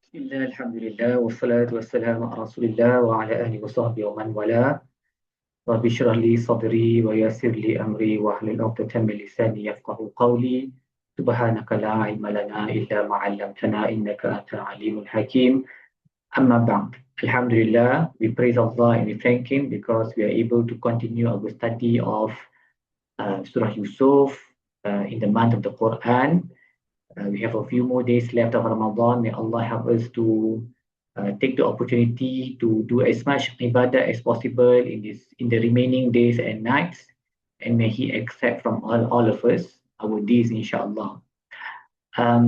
Bismillah, alhamdulillah, wassalatu wassalamu ala rasulillah wa ala alihi wa sahbihi wa man wala. Rabbi shrah li sadri wa yassir li amri wa hlul 'uqdatam min lisani yafqahu qawli. Subhanaka la ilma lana illa ma 'allamtana innaka antal alimul hakim. Amma ba'd. Alhamdulillah, we praise Allah and we thank Him because we are able to continue our study of Surah Yusuf in the month of the Quran. We have a few more days left of Ramadan. May Allah help us to take the opportunity to do as much ibadah as possible in the remaining days and nights. And may He accept from all of us our deeds, inshallah.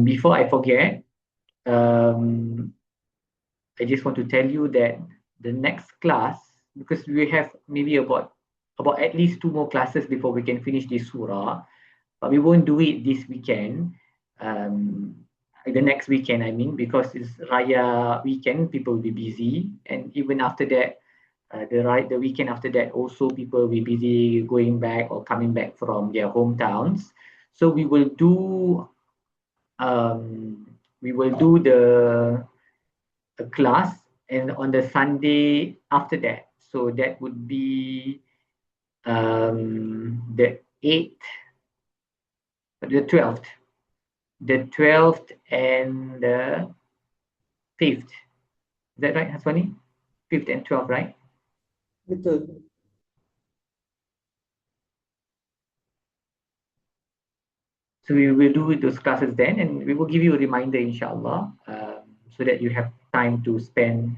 Before I forget, um, I just want to tell you that the next class, because we have maybe about at least two more classes before we can finish this surah, but we won't do it this weekend. um, the next weekend, I mean, because it's Raya weekend, people will be busy, and even after that, the weekend after that, also people will be busy going back or coming back from their hometowns. So um, we will do the class, and on the Sunday after that. So that would be the 8th, the 12th. The 12th and the 5th. Is that right, Haswani? 5th and 12th, right? Betul. So we will do those classes then, and we will give you a reminder, inshallah, so that you have time to spend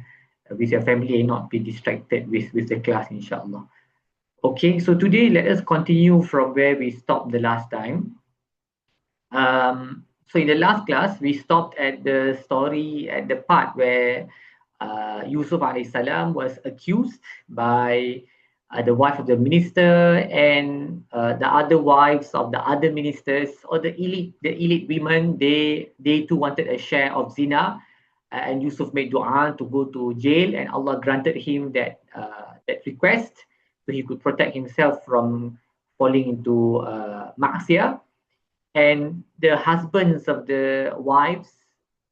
with your family and not be distracted with the class, inshallah. Okay, so today let us continue from where we stopped the last time. So in the last class, we stopped at the story, at the part where Yusuf alayhi salam was accused by the wife of the minister and the other wives of the other ministers, or the elite women. They too wanted a share of zina, and Yusuf made dua to go to jail, and Allah granted him that request, so he could protect himself from falling into ma'siyah. And the husbands of the wives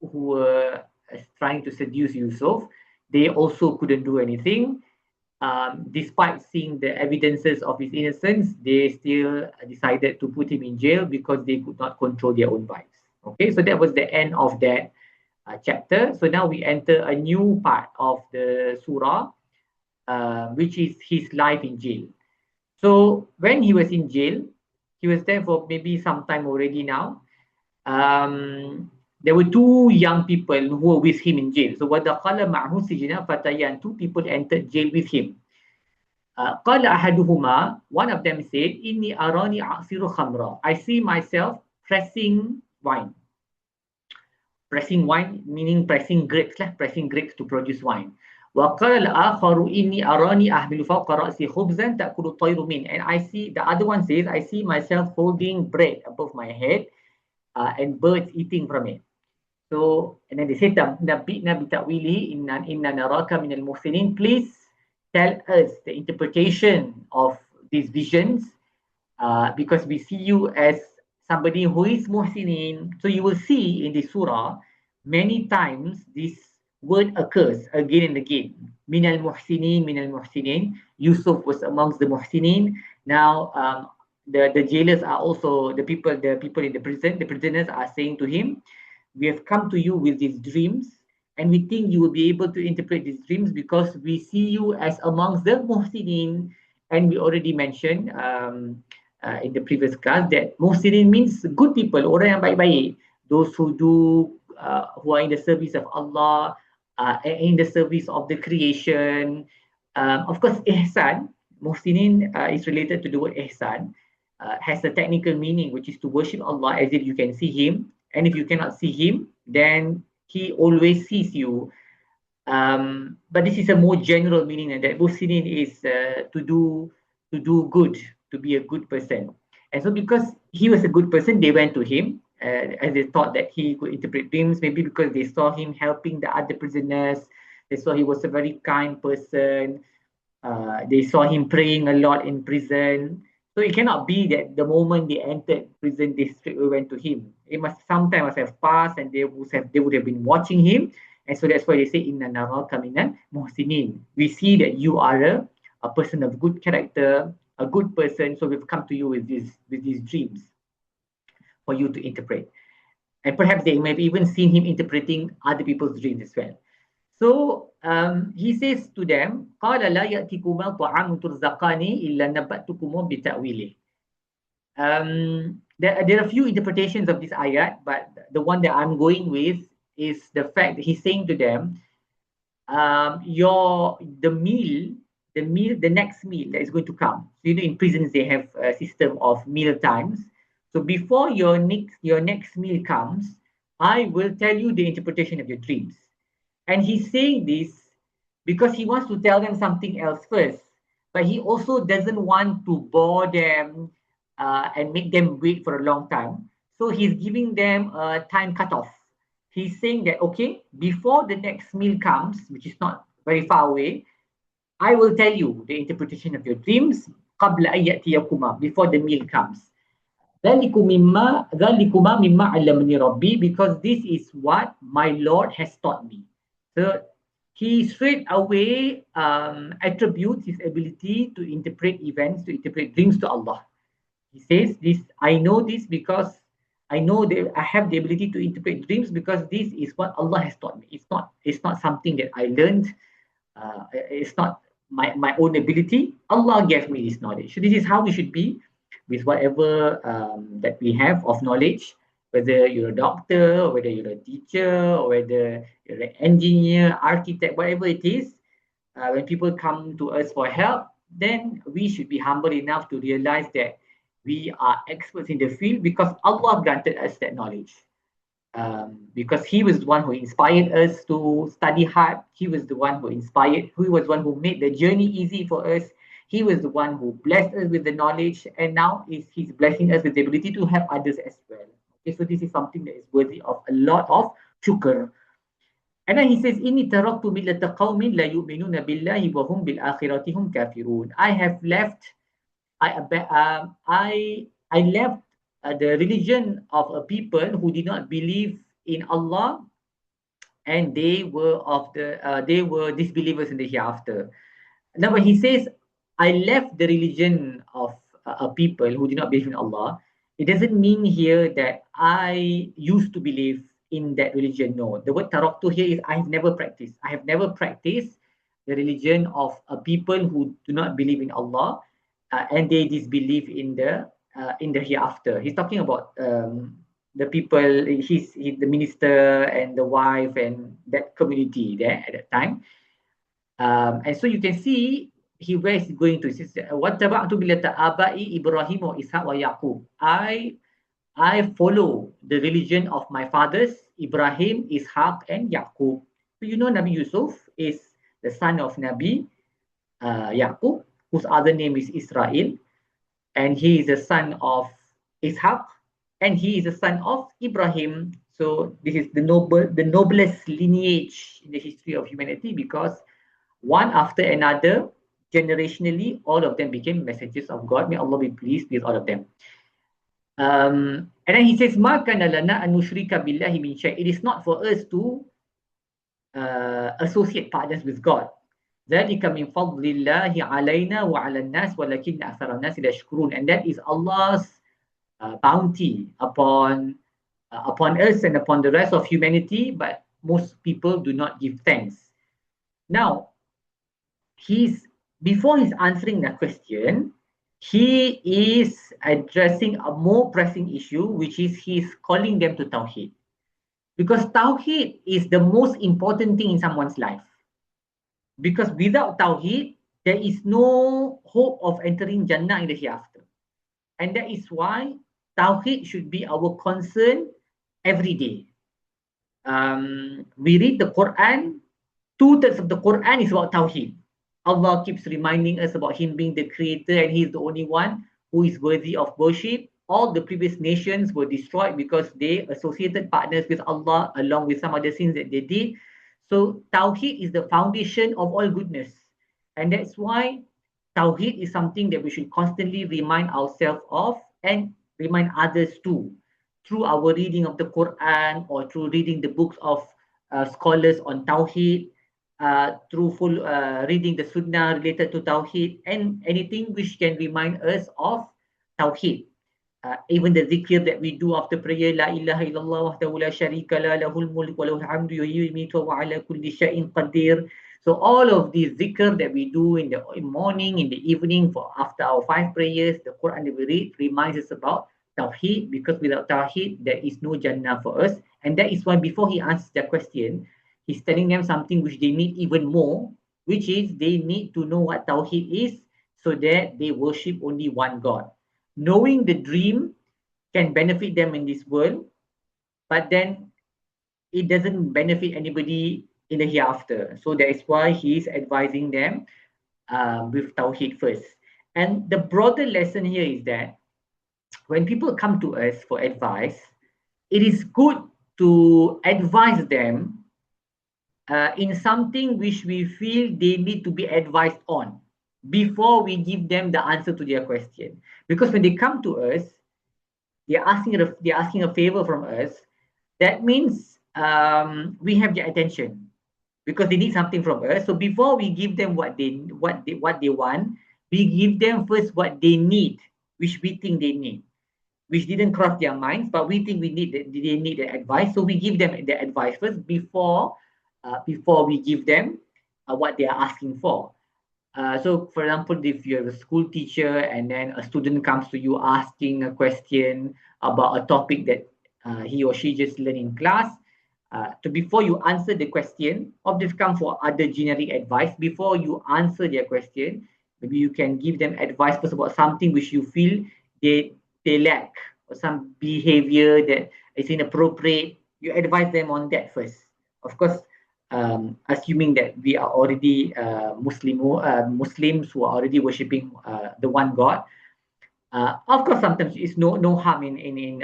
who were trying to seduce Yusuf, they also couldn't do anything. Despite seeing the evidences of his innocence, they still decided to put him in jail because they could not control their own wives. Okay, so that was the end of that chapter. So now we enter a new part of the surah, which is his life in jail. So when he was in jail, he was there for maybe some time already now. There were two young people who were with him in jail. So وَدَخَلَ مَعْهُ سِجْنًا فَتَيَانِ, two people entered jail with him. قَالَ أَحَدُهُمَا, one of them said, إِنِّي أَرَانِي أَعْصِرُ خَمْرًا, I see myself pressing wine. Pressing wine meaning pressing grapes to produce wine. وقال الآخر إني أراني أحمل فوق رأسي خبزا تأكل الطير منه, and I see, the other one says, I see myself holding bread above my head and birds eating from it. So, and then they said, نبئنا بتأويله إننا نراك من المحسنين, please tell us the interpretation of these visions, because we see you as somebody who is muhsinin. So you will see in the surah many times this word occurs again and again. Minal muhsinin, minal muhsinin. Yusuf was amongst the muhsinin. Now the jailers are also the people in the prison. The prisoners are saying to him, we have come to you with these dreams, and we think you will be able to interpret these dreams because we see you as amongst the muhsinin. And we already mentioned in the previous class that muhsinin means good people, orang yang baik-baik, those who are in the service of Allah, in the service of the creation. Of course, ihsan, muhsinin is related to the word ihsan, has a technical meaning, which is to worship Allah as if you can see Him, and if you cannot see Him, then He always sees you. But this is a more general meaning, and that muhsinin is to do good, to be a good person. And so because he was a good person, they went to him as they thought that he could interpret dreams, maybe because they saw him helping the other prisoners. They saw he was a very kind person. They saw him praying a lot in prison. So it cannot be that the moment they entered prison, they straight away went to him. It must sometimes have passed, and they would have been watching him, And so that's why they say, Inna naraka minal muhsinin. We see that you are a person of good character, a good person. So we've come to you with these dreams for you to interpret. And perhaps they may have even seen him interpreting other people's dreams as well. So he says to them, قَالَ لَا يَأْتِكُمَا طَعَامٌ تُرْزَقَانِ إِلَّا نَبَّأْتُكُمُ بِتَأْوِيلِهِ. There are a few interpretations of this ayat, but the one that I'm going with is the fact that he's saying to them, the next meal that is going to come. So in prisons they have a system of meal times. So before your next meal comes, I will tell you the interpretation of your dreams. And he's saying this because he wants to tell them something else first, but he also doesn't want to bore them and make them wait for a long time. So he's giving them a time cutoff. He's saying that, okay, before the next meal comes, which is not very far away, I will tell you the interpretation of your dreams قبل أن يأتيكما, before the meal comes. ذلكما مما علمني ربي, because this is what my Lord has taught me. So he straight away attributes his ability to interpret events, to interpret dreams to Allah. He says this, I know this because I know that I have the ability to interpret dreams because this is what Allah has taught me. It's not something that I learned. It's not my own ability. Allah gave me this knowledge. So this is how we should be with whatever that we have of knowledge, whether you're a doctor, or whether you're a teacher, or whether you're an engineer, architect, whatever it is. When people come to us for help, then we should be humble enough to realize that we are experts in the field because Allah granted us that knowledge. Because he was the one who inspired us to study hard. He was the one who was the one who made the journey easy for us. He was the one who blessed us with the knowledge, and now he's blessing us with the ability to help others as well. Okay, so this is something that is worthy of a lot of shukr. And then he says, Inni taraktu millata qawmin la yu'minuna billahi wa hum bil akhirati hum kafirun. I left the religion of a people who did not believe in Allah, and they were disbelievers in the hereafter. Now, when he says, I left the religion of a people who did not believe in Allah, it doesn't mean here that I used to believe in that religion. No, the word taraktu here is I have never practiced the religion of a people who do not believe in Allah, and they disbelieve in the hereafter. He's talking about the people, the minister and the wife and that community there at that time. And so you can see where he's going to. He says, وَاتَّبَعْتُ مِلَّةَ آبَائِ إِبْرَاهِيمَ وَإِسْحَاقَ وَيَعْقُوبَ. I follow the religion of my fathers, Ibrahim, Ishaq, and Yaqub. So you know Nabi Yusuf is the son of Nabi Yaqub, whose other name is Israel, and he is the son of Ishaq, and he is the son of Ibrahim. So this is the noblest lineage in the history of humanity, because one after another, generationally, all of them became messengers of God. May Allah be pleased with all of them. And then he says, "Ma kana lana an nushrika billahi min shay." It is not for us to associate partners with God. ذَلِكَ مِنْ فَضْلِ اللَّهِ عَلَيْنَا وَعَلَى النَّاسِ وَلَكِنَّ أَكْثَرَ النَّاسِ لَا يَشْكُرُونَ. And that is Allah's bounty upon us and upon the rest of humanity, but most people do not give thanks. Now, before he's answering that question, he is addressing a more pressing issue, which is he's calling them to Tawheed. Because Tawheed is the most important thing in someone's life. Because without Tawheed, there is no hope of entering Jannah in the hereafter. And that is why Tawheed should be our concern every day. We read the Quran, 2/3 of the Quran is about Tawheed. Allah keeps reminding us about Him being the creator, and He is the only one who is worthy of worship. All the previous nations were destroyed because they associated partners with Allah along with some other sins that they did. So Tawheed is the foundation of all goodness. And that's why Tawheed is something that we should constantly remind ourselves of and remind others too, through our reading of the Quran or through reading the books of scholars on Tawheed, through full reading the Sunnah related to Tawheed, and anything which can remind us of Tawheed. Even the zikr that we do after prayer, La ilaha illallah wahdahu la sharika la lahul mulk wa lahul hamdu yuhyi wa yumiitu wa ala kulli shay'in qadir. So all of these zikr that we do in the morning, in the evening, for after our 5 prayers, the Quran that we read reminds us about Tawheed, because without Tawheed, there is no Jannah for us. And that is why before he answers the question, he's telling them something which they need even more, which is they need to know what Tawheed is so that they worship only one God. Knowing the dream can benefit them in this world, but then it doesn't benefit anybody in the hereafter. So that is why he is advising them with Tawheed first. And the broader lesson here is that when people come to us for advice, it is good to advise them in something which we feel they need to be advised on before we give them the answer to their question. Because when they come to us, they're asking a favor from us. That means we have their attention because they need something from us. So before we give them what they want, we give them first what they need, which we think they need, which didn't cross their minds, but we think they need the advice. So we give them the advice first before we give them what they are asking for. So, for example, if you're a school teacher and then a student comes to you asking a question about a topic that he or she just learned in class, so before you answer the question, or this comes for other generic advice, before you answer their question, maybe you can give them advice first about something which you feel they lack, or some behavior that is inappropriate. You advise them on that first. Of course, assuming that we are already Muslims who are already worshipping the one God. Of course, sometimes it's no harm in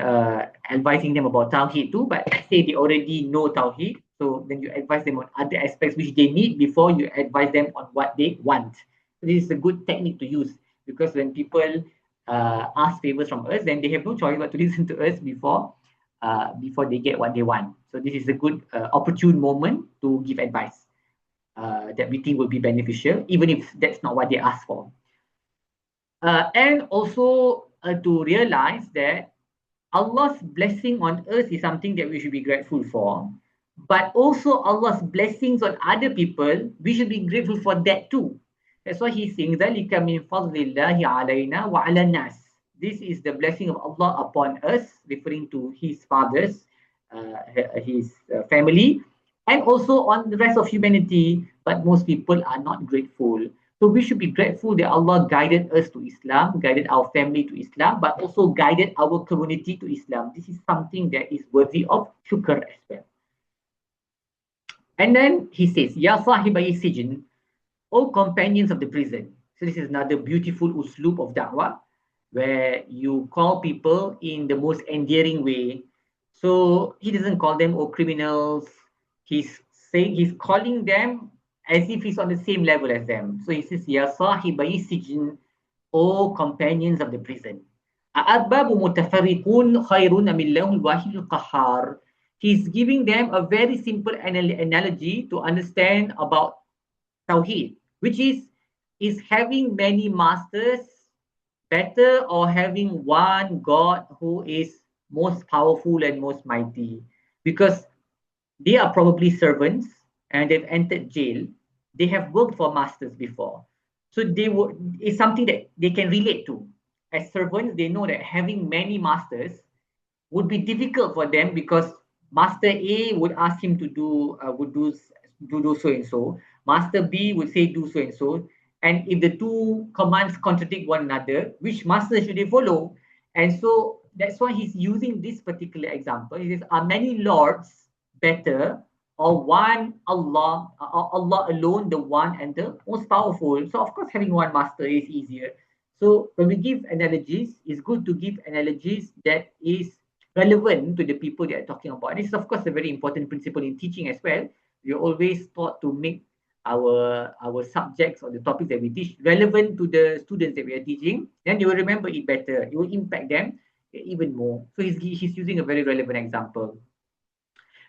advising them about Tawheed too, but let's say they already know Tawheed, so then you advise them on other aspects which they need before you advise them on what they want. So this is a good technique to use, because when people ask favors from us, then they have no choice but to listen to us before they get what they want. So this is a good opportune moment to give advice that we think will be beneficial, even if that's not what they ask for. And also to realize that Allah's blessing on us is something that we should be grateful for, but also Allah's blessings on other people, we should be grateful for that too. That's why he's saying, ذَلِكَ مِنْ فَضْلِ اللَّهِ عَلَيْنَا وَعَلَى النَّاسِ. This is the blessing of Allah upon us, referring to his fathers, his family, and also on the rest of humanity, but most people are not grateful. So we should be grateful that Allah guided us to Islam, guided our family to Islam, but also guided our community to Islam. This is something that is worthy of shukr as well. And then he says, Ya sahibai sijin, O companions of the prison. So this is another beautiful uslub of da'wah, where you call people in the most endearing way. So he doesn't call them criminals. He's calling them as if he's on the same level as them. So he says, Ya sahibai sijin, O companions of the prison. A'arbabu mutafarriqun khairun amillahu al-wahidul qahhar. He's giving them a very simple analogy to understand about Tawheed, which is having many masters better, or having one God who is most powerful and most mighty? Because they are probably servants and they've entered jail. They have worked for masters before. So it's something that they can relate to. As servants, they know that having many masters would be difficult for them, because Master A would ask him to do so and so. Master B would say do so and so. And if the two commands contradict one another, which master should they follow? And so that's why he's using this particular example. He says, are many lords better, or one Allah, Allah alone, the one and the most powerful? So of course, having one master is easier. So when we give analogies, it's good to give analogies that is relevant to the people that are talking about. And this is of course a very important principle in teaching as well. We're always taught to make our subjects or the topics that we teach relevant to the students that we are teaching. Then they will remember it better. It will impact them even more. So he's using a very relevant example.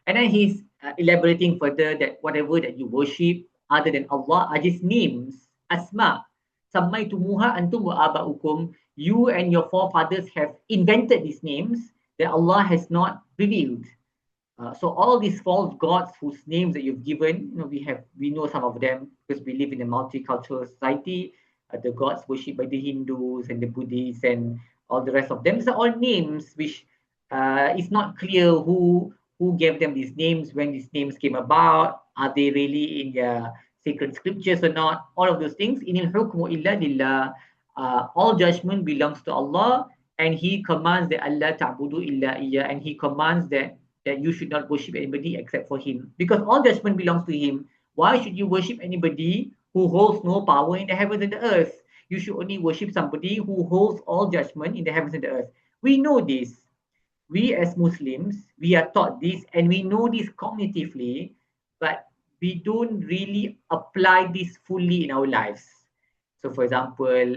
And then he's elaborating further that whatever that you worship other than Allah are just names, asma. Sammaitumuha antum wa aba'ukum. You and your forefathers have invented these names that Allah has not revealed. So all these false gods whose names that you've given, we know some of them because we live in a multicultural society. The gods worshipped by the Hindus and the Buddhists and all the rest of them. These are all names which it's not clear who gave them these names, when these names came about. Are they really in their sacred scriptures or not? All of those things. Inil hukmu illa lillah. All judgment belongs to Allah, and He commands that Allah ta'budu illa iya, and He commands that you should not worship anybody except for Him, because all judgment belongs to Him. Why should you worship anybody who holds no power in the heavens and the earth? You should only worship somebody who holds all judgment in the heavens and the earth. We know this. We as Muslims, we are taught this and we know this cognitively, but we don't really apply this fully in our lives. So, for example,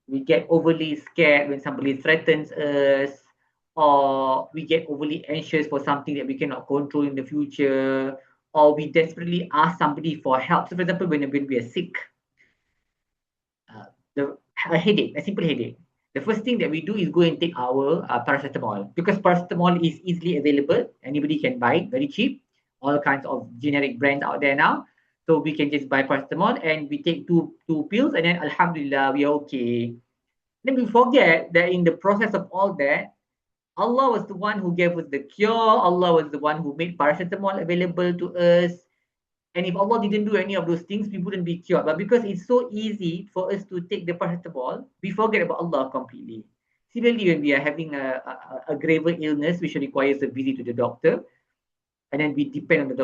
we get overly scared when somebody threatens us, or we get overly anxious for something that we cannot control in the future, or we desperately ask somebody for help. So, for example, when we are sick, a headache, a simple headache, the first thing that we do is go and take our paracetamol, because paracetamol is easily available. Anybody can buy it, very cheap. All kinds of generic brands out there now. So we can just buy paracetamol and we take two pills, and then alhamdulillah, we are okay. Then we forget that in the process of all that, Allah was the one who gave us the cure. Allah was the one who made paracetamol available to us. And if Allah didn't do any of those things, we wouldn't be cured. But because it's so easy for us to take the paracetamol, we forget about Allah completely. Similarly, when we are having a graver illness which requires a visit to the doctor, and then we depend on the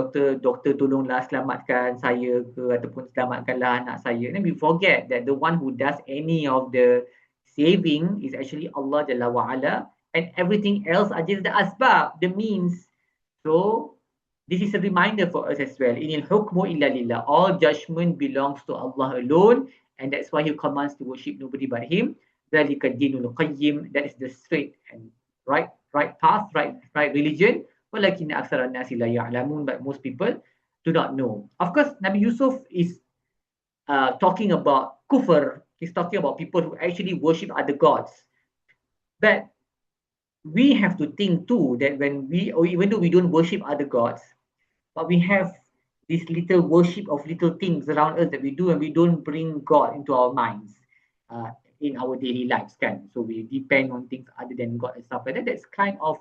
doctor tolonglah selamatkan saya ke, ataupun selamatkanlah anak saya. And then we forget that the one who does any of the saving is actually Allah Jalla wa'ala, and everything else are just the asbab, the means. So this is a reminder for us as well. Inil hukmu illa lillah. All judgment belongs to Allah alone, and that's why He commands to worship nobody but Him. Dhalika dinul qayyim. That is the straight and right path, right religion. Walakin aktsara an-nasi la ya'lamun. But most people do not know. Of course, Nabi Yusuf is talking about kufr. He's talking about people who actually worship other gods. But we have to think too that when we, or even though we don't worship other gods, but we have this little worship of little things around us that we do, and we don't bring God into our minds in our daily lives, can. So we depend on things other than God and stuff like that. That's kind of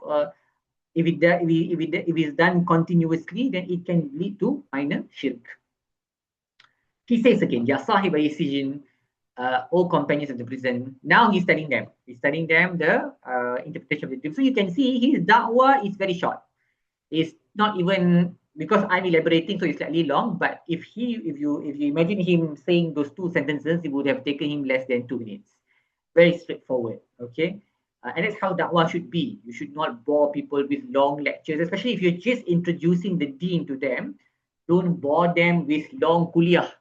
if it is done continuously, then it can lead to minor shirk. He says again, Ya sahiba yasijin, all companions of the prison. Now he's telling them the interpretation of the dream. So you can see his da'wah is very short. It's not even, because I'm elaborating, so it's slightly long. But if you imagine him saying those two sentences, it would have taken him less than 2 minutes. Very straightforward. Okay, and that's how da'wah should be. You should not bore people with long lectures, especially if you're just introducing the deen to them. Don't bore them with long kuliah.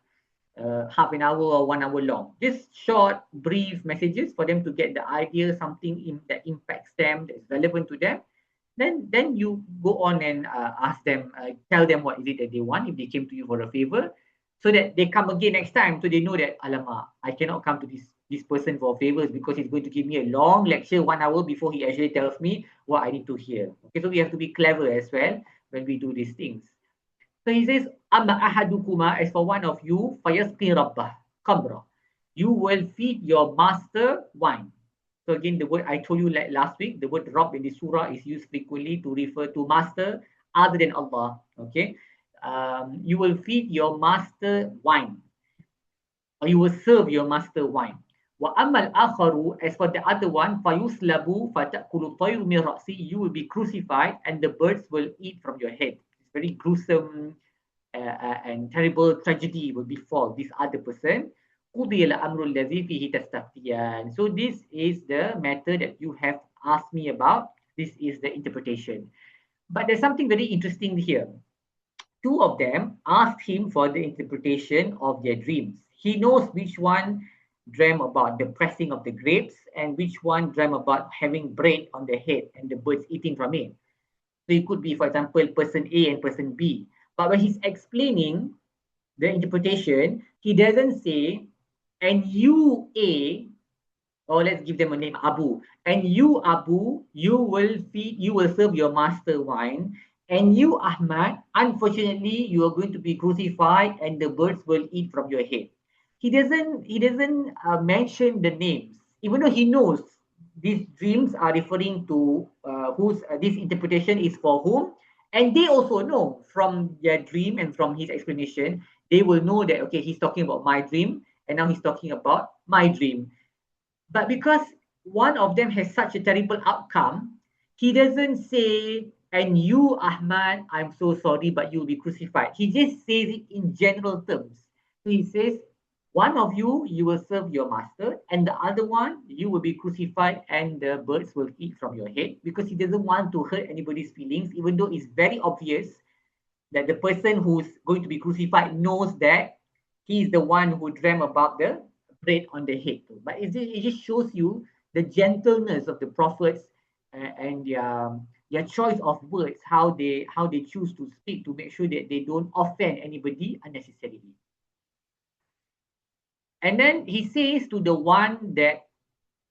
Half an hour or 1 hour long. Just short, brief messages for them to get the idea, something that impacts them, that's relevant to them. Then you go on and ask them, tell them what is it that they want if they came to you for a favor, so that they come again next time, so they know that, alamak, I cannot come to this person for favors because he's going to give me a long lecture 1 hour before he actually tells me what I need to hear. Okay, so we have to be clever as well when we do these things. So he says, Amma ahadukuma, as for one of you, fayasqi rabbah, khamra. You will feed your master wine. So again, the word I told you like last week, the word Rabb in the surah is used frequently to refer to master other than Allah. Okay, you will feed your master wine, or you will serve your master wine. Wa amal akharu, as for the other one, fayuslabu fatakulu tayru min ra'si, you will be crucified and the birds will eat from your head. It's very gruesome and terrible tragedy will befall this other person. So this is the matter that you have asked me about. This is the interpretation. But there's something very interesting here. Two of them asked him for the interpretation of their dreams. He knows which one dreamt about the pressing of the grapes and which one dreamt about having bread on the head and the birds eating from it. So it could be, for example, person A and person B. But when he's explaining the interpretation, he doesn't say, and you A, or let's give them a name, Abu. And you, Abu, you will serve your master wine. And you, Ahmad, unfortunately, you are going to be crucified, and the birds will eat from your head. He doesn't mention the names, even though he knows these dreams are referring to whose this interpretation is for whom, and they also know from their dream and from his explanation, they will know that okay, he's talking about my dream, and now he's talking about my dream. But because one of them has such a terrible outcome, he doesn't say, and you, Ahmad, I'm so sorry, but you'll be crucified. He just says it in general terms. So he says, one of you, you will serve your master, and the other one, you will be crucified, and the birds will eat from your head, because he doesn't want to hurt anybody's feelings, even though it's very obvious that the person who's going to be crucified knows that he is the one who dreamt about the bread on the head. But it just shows you the gentleness of the prophets and their choice of words, how they choose to speak to make sure that they don't offend anybody unnecessarily. And then he says to the one that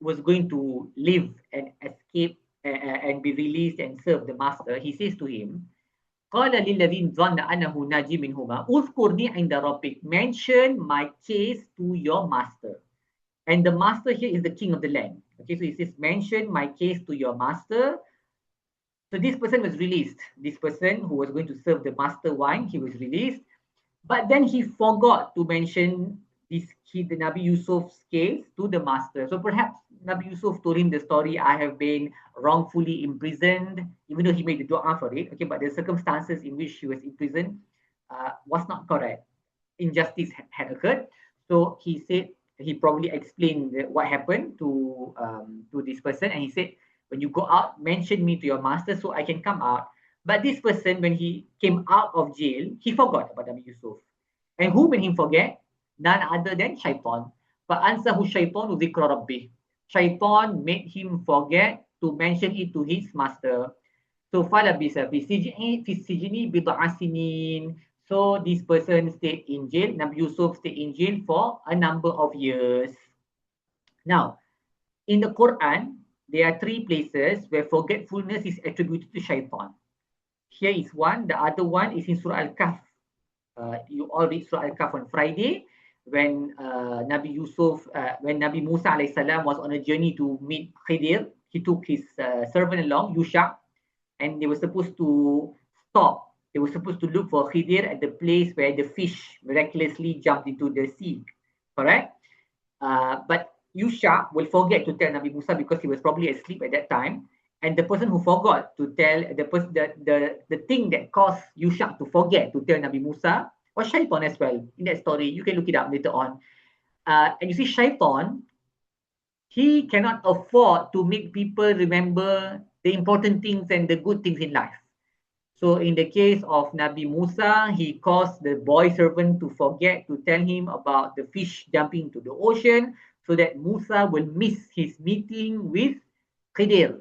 was going to live and escape and be released and serve the master, he says to him, قال للذين ظن أنه ناجي منهما اذكرني عند ربك, mention my case to your master. And the master here is the king of the land. Okay, so he says, mention my case to your master. So this person was released. This person who was going to serve the master wine, he was released. But then he forgot to mention the Nabi Yusuf's case to the master. So perhaps Nabi Yusuf told him the story, I have been wrongfully imprisoned, even though he made the dua for it. Okay, but the circumstances in which he was imprisoned was not correct. Injustice had occurred. So he said, he probably explained what happened to this person, and he said, when you go out, mention me to your master so I can come out. But this person, when he came out of jail, he forgot about Nabi Yusuf. And who made him forget? None other than Shaitan. فَأَنْسَهُ الشَّيْطَانُ ذِكْرَ رَبِّهِ. Shaitan made him forget to mention it to his master. So فَلَبِثَ فِي السِّجْنِ بِضْعَ سِنِينَ. So this person stayed in jail. Nabi Yusuf stayed in jail for a number of years. Now, in the Quran, there are 3 places where forgetfulness is attributed to Shaitan. Here is one. The other one is in Surah Al-Kahf. You all read Surah Al-Kahf on Friday when Nabi Musa alayhi salam was on a journey to meet Khidir. He took his servant along, Yusha, and they were supposed to stop. They were supposed to look for Khidir at the place where the fish miraculously jumped into the sea. Correct? But Yusha will forget to tell Nabi Musa because he was probably asleep at that time. And the person who forgot to tell the thing that caused Yusha to forget to tell Nabi Musa was Shaitan as well. In that story, you can look it up later on. And you see, Shaitan, he cannot afford to make people remember the important things and the good things in life. So in the case of Nabi Musa, he caused the boy servant to forget to tell him about the fish jumping into the ocean so that Musa will miss his meeting with Khidir.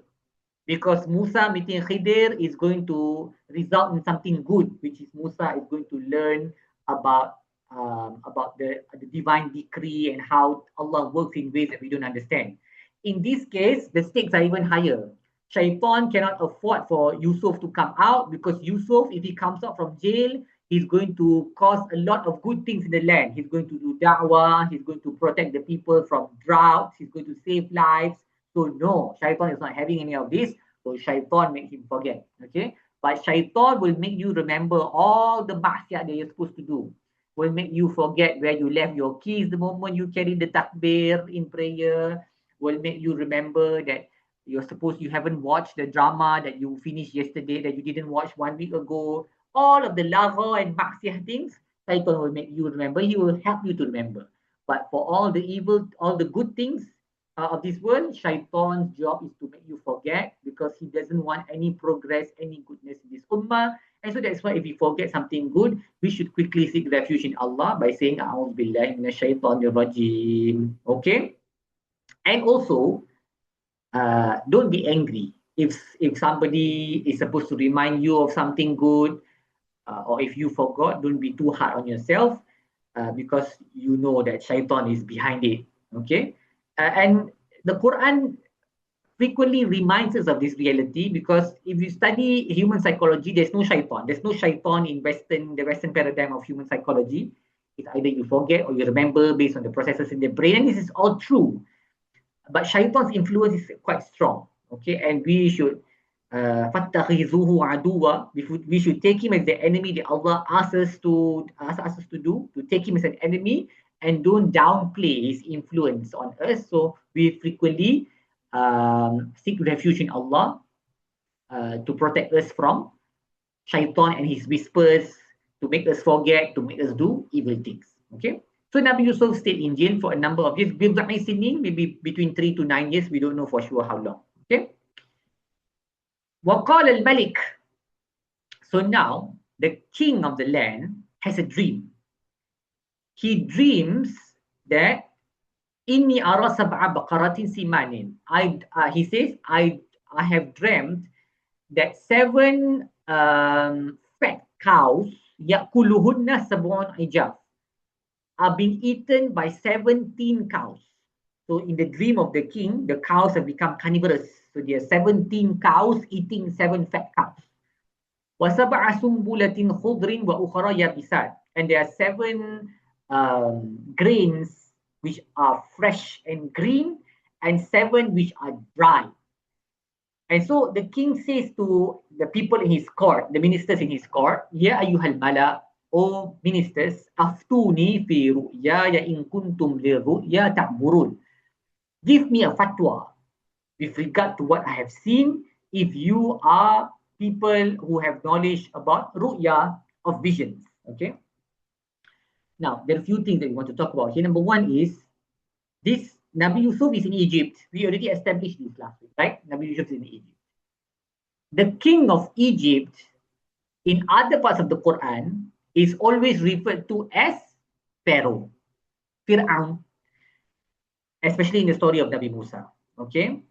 Because Musa meeting Khidir is going to result in something good, which is Musa is going to learn about the divine decree and how Allah works in ways that we don't understand. In this case, the stakes are even higher. Shaitan cannot afford for Yusuf to come out because Yusuf, if he comes out from jail, he's going to cause a lot of good things in the land. He's going to do da'wah, he's going to protect the people from droughts, he's going to save lives. So no, Shaitan is not having any of this. So Shaitan make him forget. Okay, but Shaitan will make you remember all the maksiat that you're supposed to do. Will make you forget where you left your keys the moment you carry the takbir in prayer. Will make you remember that you haven't watched the drama that you finished yesterday, that you didn't watch 1 week ago. All of the lagha and maksiat things, Shaitan will make you remember. He will help you to remember. But for all the evil, all the good things of this world, Shaitan's job is to make you forget because he doesn't want any progress, any goodness in this ummah. And so that's why if we forget something good, we should quickly seek refuge in Allah by saying, A'udhu billahi minash shaitanir rajim. Okay? And also, don't be angry. if somebody is supposed to remind you of something good, or if you forgot, don't be too hard on yourself, because you know that shaitan is behind it. Okay, and the Quran frequently reminds us of this reality, because if you study human psychology, there's no shaitan. There's no shaitan in the Western paradigm of human psychology. It's either you forget or you remember based on the processes in the brain, and this is all true. But shaitan's influence is quite strong. Okay, and we should فَاتَّخِذُوهُ عَدُوًّا. We should take him as the enemy that Allah asks us to do, to take him as an enemy, and don't downplay his influence on us. So we frequently seek refuge in Allah to protect us from shaitan and his whispers, to make us forget, to make us do evil things. Okay. So Nabi Yusuf stayed in jail for a number of years, maybe between 3 to 9 years. We don't know for sure how long. Okay. وقال الملك. So now the king of the land has a dream. He dreams that inni ara sab'a baqaratin simanin. He says, I have dreamt that 7 fat cows, yakuluhunna sab'un ijaf, are being eaten by 17 cows. So in the dream of the king, the cows have become carnivorous. So there are 17 cows eating 7 fat cows. وَسَبْعَ سُنْبُلَةٍ خُضْرٍ وَأُخْرَى يَابِسَاتٍ. And there are 7 grains which are fresh and green, and 7 which are dry. And so the king says to the people in his court, the ministers in his court, Ya ayyuhal mala, O ministers, aftuni fi ru'ya ya in kuntum li ru'ya ta'burun. Give me a fatwa with regard to what I have seen, if you are people who have knowledge about ru'ya, of visions. Okay. Now, there are a few things that we want to talk about here. Number one is this Nabi Yusuf is in Egypt. We already established this last week, right? Nabi Yusuf is in Egypt. The king of Egypt in other parts of the Quran is always referred to as Pharaoh, Fir'aun, especially in the story of Nabi Musa. Okay.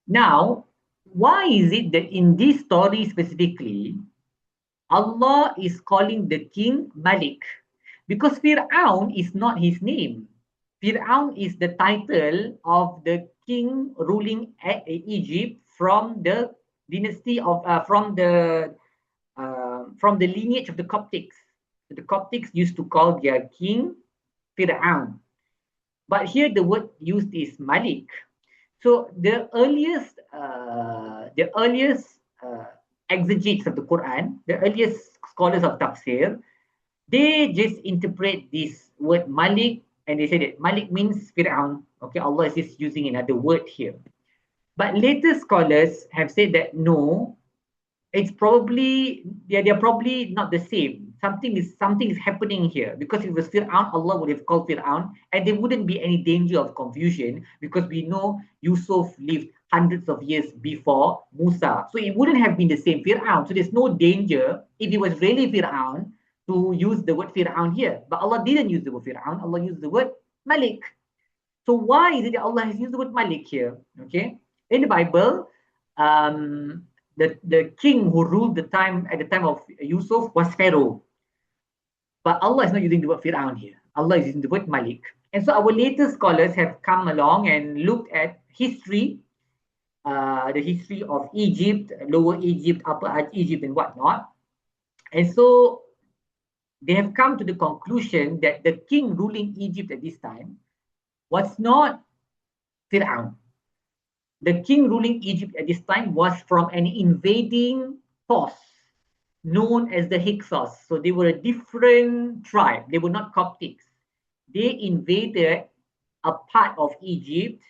Now, why is it that in this story specifically, Allah is calling the king Malik? Because Fir'aun is not his name. Fir'aun is the title of the king ruling Egypt from the dynasty of from the lineage of the Coptics. The Coptics used to call their king Fir'aun, but here the word used is Malik. So the earliest exegetes of the Quran, the earliest scholars of tafsir, they just interpret this word Malik, and they say that Malik means Fir'aun. Okay, Allah is just using another word here. But later scholars have said that no, it's probably they're probably not the same. Something is happening here, because if it was Fir'aun, Allah would have called Fir'aun, and there wouldn't be any danger of confusion, because we know Yusuf lived hundreds of years before Musa. So it wouldn't have been the same Fir'aun. So there's no danger if it was really Fir'aun to use the word Fir'aun here. But Allah didn't use the word Fir'aun, Allah used the word Malik. So why is it that Allah has used the word Malik here? Okay. In the Bible, the king who ruled at the time of Yusuf was Pharaoh. But Allah is not using the word Fir'aun here. Allah is using the word Malik. And so our later scholars have come along and looked at history, the history of Egypt, Lower Egypt, Upper Egypt, and whatnot. And so they have come to the conclusion that the king ruling Egypt at this time was not Fir'aun. The king ruling Egypt at this time was from an invading force known as the Hyksos. So they were a different tribe. They were not Coptics. They invaded a part of Egypt,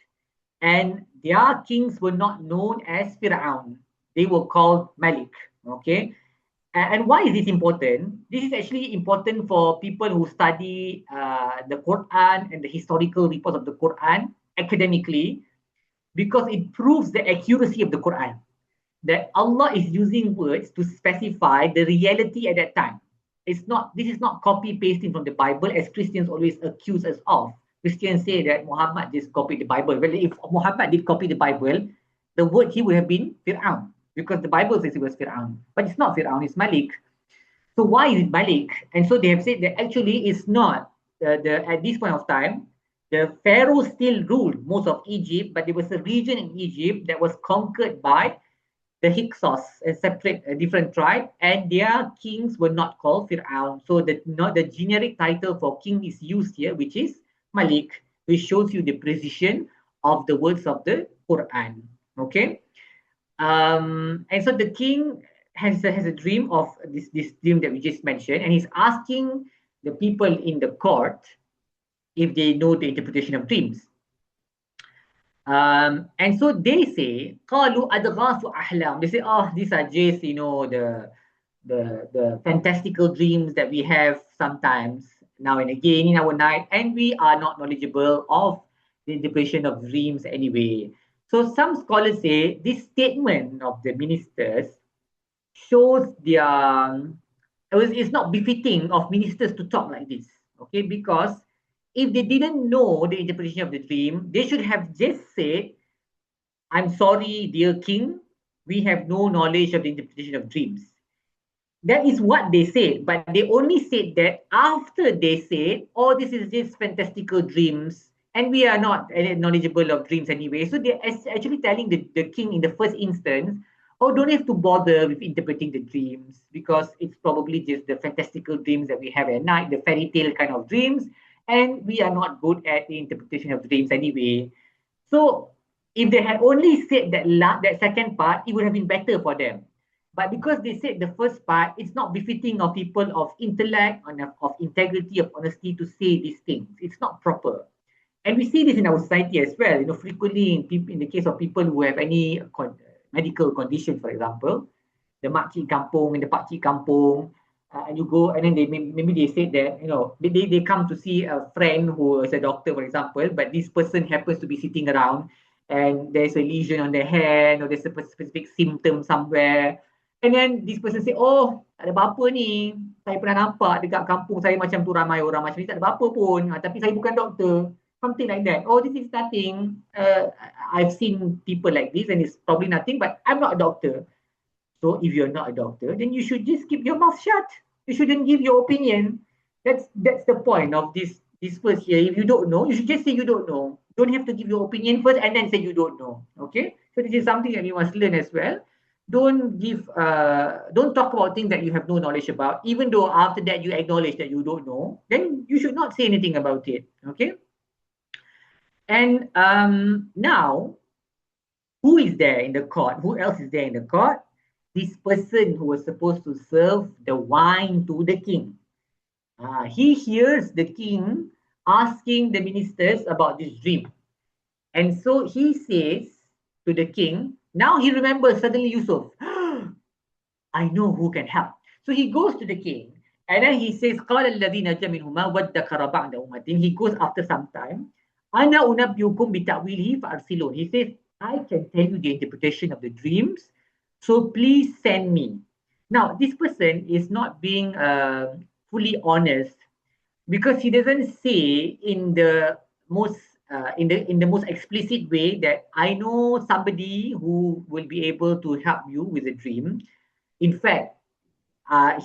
and their kings were not known as Fir'aun. They were called Malik. Okay. And why is this important? This is actually important for people who study the Quran and the historical reports of the Quran academically, because it proves the accuracy of the Quran, that Allah is using words to specify the reality at that time. This is not copy pasting from the Bible, as Christians always accuse us of. Christians say that Muhammad just copied the Bible. Well, if Muhammad did copy the Bible the word he would have been Fir'aun, because the Bible says it was Fir'aun, but it's not Fir'aun, it's Malik. So why is it Malik? And so they have said that actually it's not at this point of time, the Pharaoh still ruled most of Egypt, but there was a region in Egypt that was conquered by the Hyksos, a separate, a different tribe, and their kings were not called Fir'aun. So not the generic title for king is used here, which is Malik, which shows you the precision of the words of the Quran. Okay. And so the king has a dream of this dream that we just mentioned, and he's asking the people in the court if they know the interpretation of dreams. And so they say, قالوا أضغاث أحلام. They say, oh, these are just, the fantastical dreams that we have sometimes now and again in our night, and we are not knowledgeable of the interpretation of dreams anyway. So some scholars say this statement of the ministers shows it's not befitting of ministers to talk like this, okay? Because if they didn't know the interpretation of the dream, they should have just said, I'm sorry, dear king, we have no knowledge of the interpretation of dreams. That is what they said, but they only said that after they said, oh, this is just fantastical dreams, and we are not knowledgeable of dreams anyway. So they're actually telling the king in the first instance, oh, don't have to bother with interpreting the dreams, because it's probably just the fantastical dreams that we have at night, the fairy tale kind of dreams, and we are not good at the interpretation of dreams anyway. So if they had only said that second part, it would have been better for them. But because they said the first part, it's not befitting of people of intellect, of integrity, of honesty to say these things. It's not proper. And we see this in our society as well. Frequently in the case of people who have any medical condition, for example, the makcik kampung and the pakcik kampung, and you go, and then maybe they say that they come to see a friend who is a doctor, for example, but this person happens to be sitting around and there's a lesion on their hand, or there's a specific symptom somewhere, and then this person say, oh, tak ada apa-apa ni, saya pernah nampak dekat kampung saya macam tu, ramai orang macam ni, tak ada apa-apa pun, tapi saya bukan doktor, something like that. Oh, this is nothing. I've seen people like this and it's probably nothing, but I'm not a doctor. So if you're not a doctor, then you should just keep your mouth shut. You shouldn't give your opinion. That's the point of this first here. If you don't know, you should just say you don't know. Don't have to give your opinion first and then say you don't know. Okay? So this is something that we must learn as well. Don't talk about things that you have no knowledge about, even though after that you acknowledge that you don't know, then you should not say anything about it. Okay? And now, who is there in the court? Who else is there in the court? This person who was supposed to serve the wine to the king. He hears the king asking the ministers about this dream. And so he says to the king, now he remembers suddenly Yusuf. I know who can help. So he goes to the king and then he says, قَالَ الَّذِي نَجَى مِنْهُمَا وَادَّكَرَ بَعْدَ أُمَّةٍ. He goes after some time. أَنَا أُنَبِّئُكُمْ بِتَأْوِيلِهِ فَأَرْسِلُونَ. He says, I can tell you the interpretation of the dreams, so please send me. Now, this person is not being fully honest, because he doesn't say in the most explicit way that I know somebody who will be able to help you with a dream. In fact,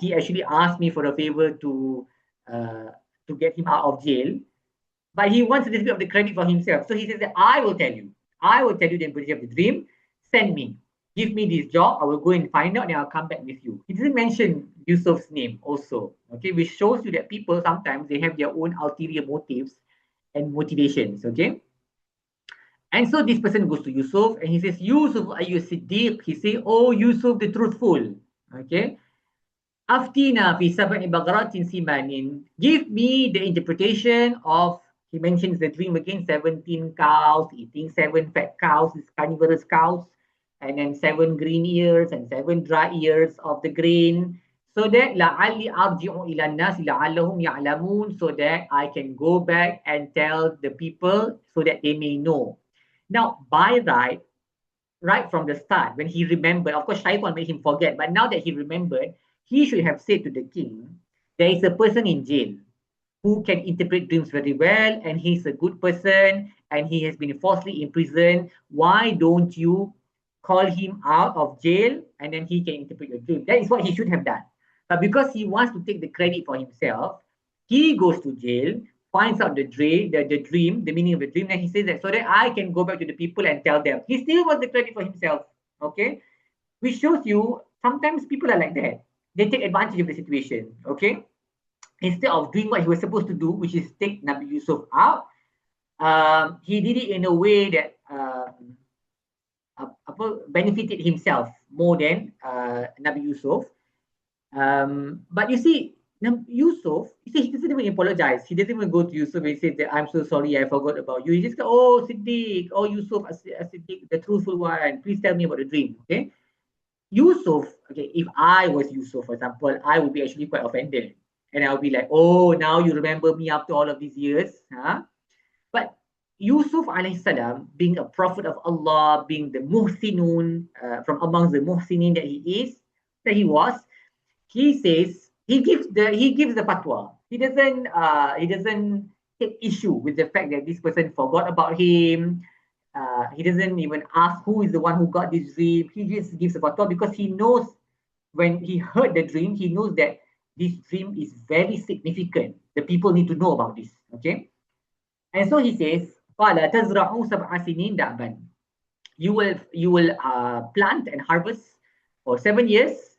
he actually asked me for a favor to get him out of jail, but he wants a little bit of the credit for himself. So he says that I will tell you the interpretation of the dream. Send me. Give me this job. I will go and find out and I'll come back with you. He doesn't mention Yusuf's name also. Okay, which shows you that people sometimes they have their own ulterior motives and motivations. Okay. And so this person goes to Yusuf and he says, Yusuf, are you Siddiq? He says, oh, Yusuf the truthful. Okay. Aftina fi sab'i bagharatin simanin. Give me the interpretation of, he mentions the dream again, 17 cows, eating 7 fat cows, carnivorous cows, and then 7 green ears and 7 dry ears of the grain, so that la'alli arji'u ila an-nas la'allahum ya'lamun, so that I can go back and tell the people so that they may know. Now, by right from the start, when he remembered, of course, Shaitan made him forget, but now that he remembered, he should have said to the king, there is a person in jail who can interpret dreams very well, and he's a good person, and he has been falsely imprisoned. Why don't you call him out of jail, and then he can interpret your dream. That is what he should have done. But because he wants to take the credit for himself, he goes to jail, finds out the dream, the meaning of the dream, and he says that so that I can go back to the people and tell them. He still wants the credit for himself. Okay, which shows you sometimes people are like that. They take advantage of the situation. Okay, instead of doing what he was supposed to do, which is take Nabi Yusuf out, he did it in a way that benefited himself more than Nabi Yusuf. But you see, Yusuf, he doesn't even apologize. He doesn't even go to Yusuf and say that I'm so sorry, I forgot about you. He just go, oh Siddiq, oh Yusuf, Siddiq, the truthful one, please tell me about the dream. Okay. Yusuf, okay, if I was Yusuf, for example, I would be actually quite offended. And I'll be like, oh, now you remember me after all of these years. Huh? But Yusuf alayhi salam, being a prophet of Allah, being the muhsinun, from amongst the muhsinin that he was, he says he gives the fatwa. He doesn't take issue with the fact that this person forgot about him. He doesn't even ask who is the one who got this dream. He just gives a fatwa because he knows when he heard the dream, he knows that this dream is very significant. The people need to know about this. Okay, and so he says, "Qala tazra'u sab'a sinin da'ban." You will plant and harvest for 7 years,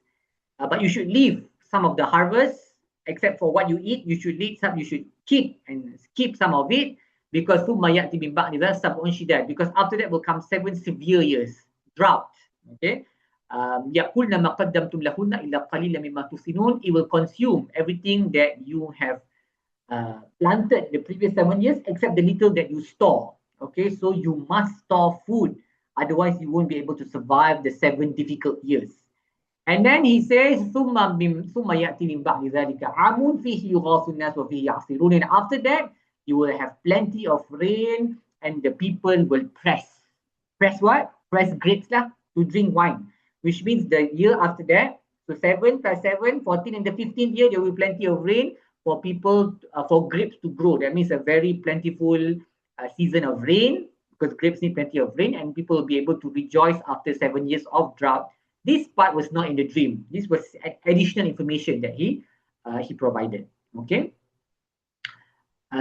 but you should leave some of the harvest, except for what you eat. You should leave some. You should keep and skip some of it because because after that will come 7 severe years, drought. Okay. يَقُلْنَ مَا قَدَّمْتُمْ لَهُنَّ إِلَّا قَلِيلًا مِمَّا تُحْسِنُونَ. It will consume everything that you have planted the previous 7 years, except the little that you store. Okay, so you must store food, otherwise you won't be able to survive the 7 difficult years. And then he says, ثُمَّ يَأْتِي مِنْ بَعْدِ ذَلِكَ عَامٌ فِيهِ يُغَاثُ النَّاسُ وَفِيهِ يَعْصِرُونَ. And after that, you will have plenty of rain, and the people will press what? Press grapes lah, to drink wine, which means the year after that, so 7 plus 7, 14, and the 15th year, there will be plenty of rain for people, for grapes to grow. That means a very plentiful season of rain, because grapes need plenty of rain, and people will be able to rejoice after 7 years of drought. This part was not in the dream. This was additional information that he provided. Okay.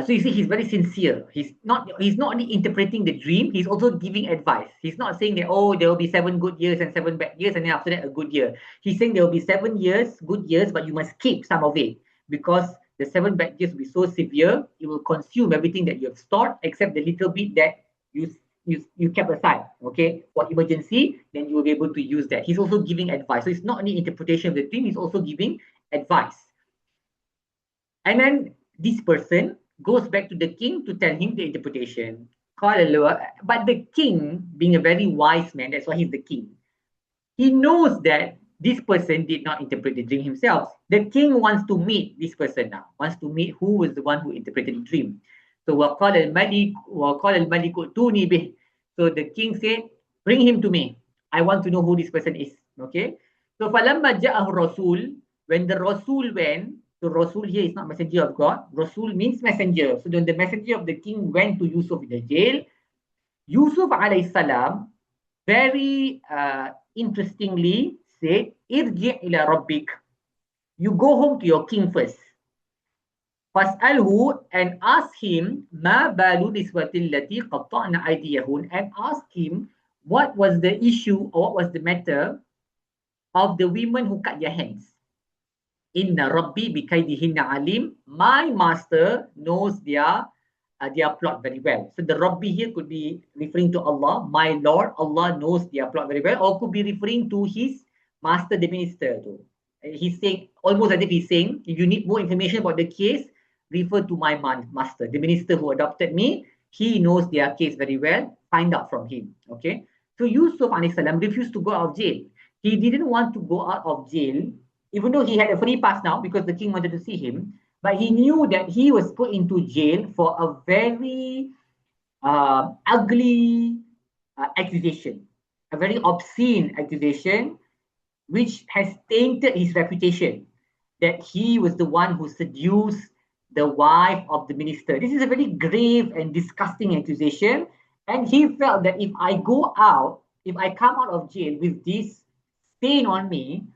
So you see, he's very sincere. He's not only interpreting the dream, he's also giving advice. He's not saying that, oh, there will be 7 good years and 7 bad years, and then after that a good year. He's saying there will be 7 years, good years, but you must keep some of it, because the 7 bad years will be so severe, it will consume everything that you have stored, except the little bit that you kept aside, okay, for emergency. Then you will be able to use that. He's also giving advice. So it's not only interpretation of the dream, he's also giving advice. And then this person goes back to the king to tell him the interpretation. But the king, being a very wise man, that's why he's the king, he knows that this person did not interpret the dream himself. The king wants to meet this person now, wants to meet who was the one who interpreted the dream. So وَقَالَ الْمَلِكُ ائْتُونِي بِهِ. So the king said, bring him to me. I want to know who this person is. Okay. So فَلَمَّا جَاءَهُ الرَّسُولُ. When the Rasul went, so Rasul here is not messenger of God. Rasul means messenger. So when the messenger of the king went to Yusuf in the jail, Yusuf alayhi salam very interestingly said, irji' ila rabbik. You go home to your king first. Fas'alhu, and ask him, ma balu niswatil lati qatta'na aydiyahun, and ask him what was the issue or what was the matter of the women who cut their hands. Inna rabbi bikaidihinna alim. My master knows their plot very well. So the Rabbi here could be referring to Allah. My Lord, Allah knows their plot very well, or could be referring to his master, the minister. He's saying, almost as if he's saying, if you need more information about the case, refer to my master, the minister who adopted me. He knows their case very well. Find out from him. Okay. So Yusuf alayhi salam refused to go out of jail. He didn't want to go out of jail, even though he had a free pass now because the king wanted to see him. But he knew that he was put into jail for a very ugly accusation, a very obscene accusation, which has tainted his reputation, that he was the one who seduced the wife of the minister. This is a very grave and disgusting accusation. And he felt that if I go out if I come out of jail with this stain on me,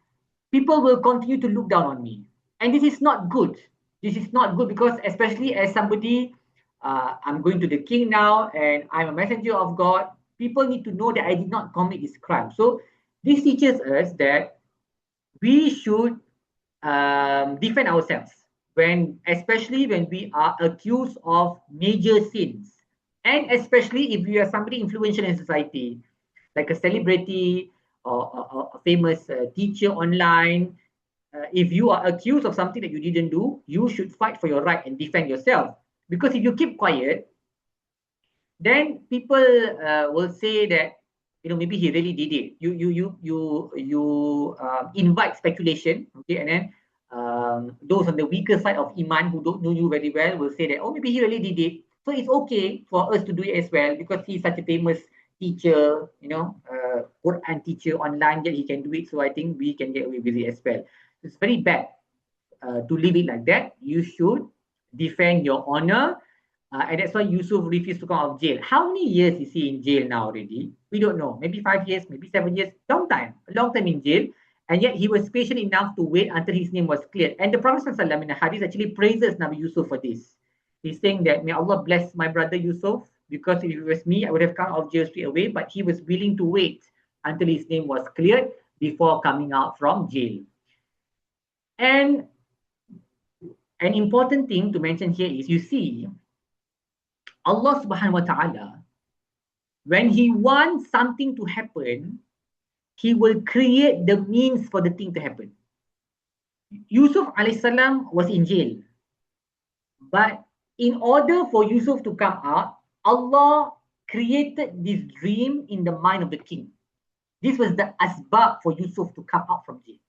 people will continue to look down on me. And this is not good. This is not good because, especially as somebody, I'm going to the king now and I'm a messenger of God, people need to know that I did not commit this crime. So, this teaches us that we should defend ourselves especially when we are accused of major sins, and especially if you are somebody influential in society, like a celebrity or a famous teacher online. If you are accused of something that you didn't do, you should fight for your right and defend yourself. Because if you keep quiet, then people will say that maybe he really did it. You invite speculation, okay, and then those on the weaker side of iman who don't know you very well will say that, oh, maybe he really did it. So it's okay for us to do it as well because he's such a famous teacher, Quran teacher online, that he can do it. So I think we can get away with it as well. It's very bad to leave it like that. You should defend your honor. And that's why Yusuf refused to come out of jail. How many years is he in jail now already? We don't know. Maybe 5 years, maybe 7 years. Long time. A long time in jail. And yet he was patient enough to wait until his name was cleared. And the Prophet ﷺ in the hadith actually praises Nabi Yusuf for this. He's saying that, may Allah bless my brother Yusuf, because if it was me, I would have come out of jail straight away. But he was willing to wait until his name was cleared before coming out from jail. And an important thing to mention here is, you see, Allah subhanahu wa ta'ala, when he wants something to happen, he will create the means for the thing to happen. Yusuf alayhi salam was in jail. But in order for Yusuf to come out, Allah created this dream in the mind of the king. This was the asbab for Yusuf to come out from jail.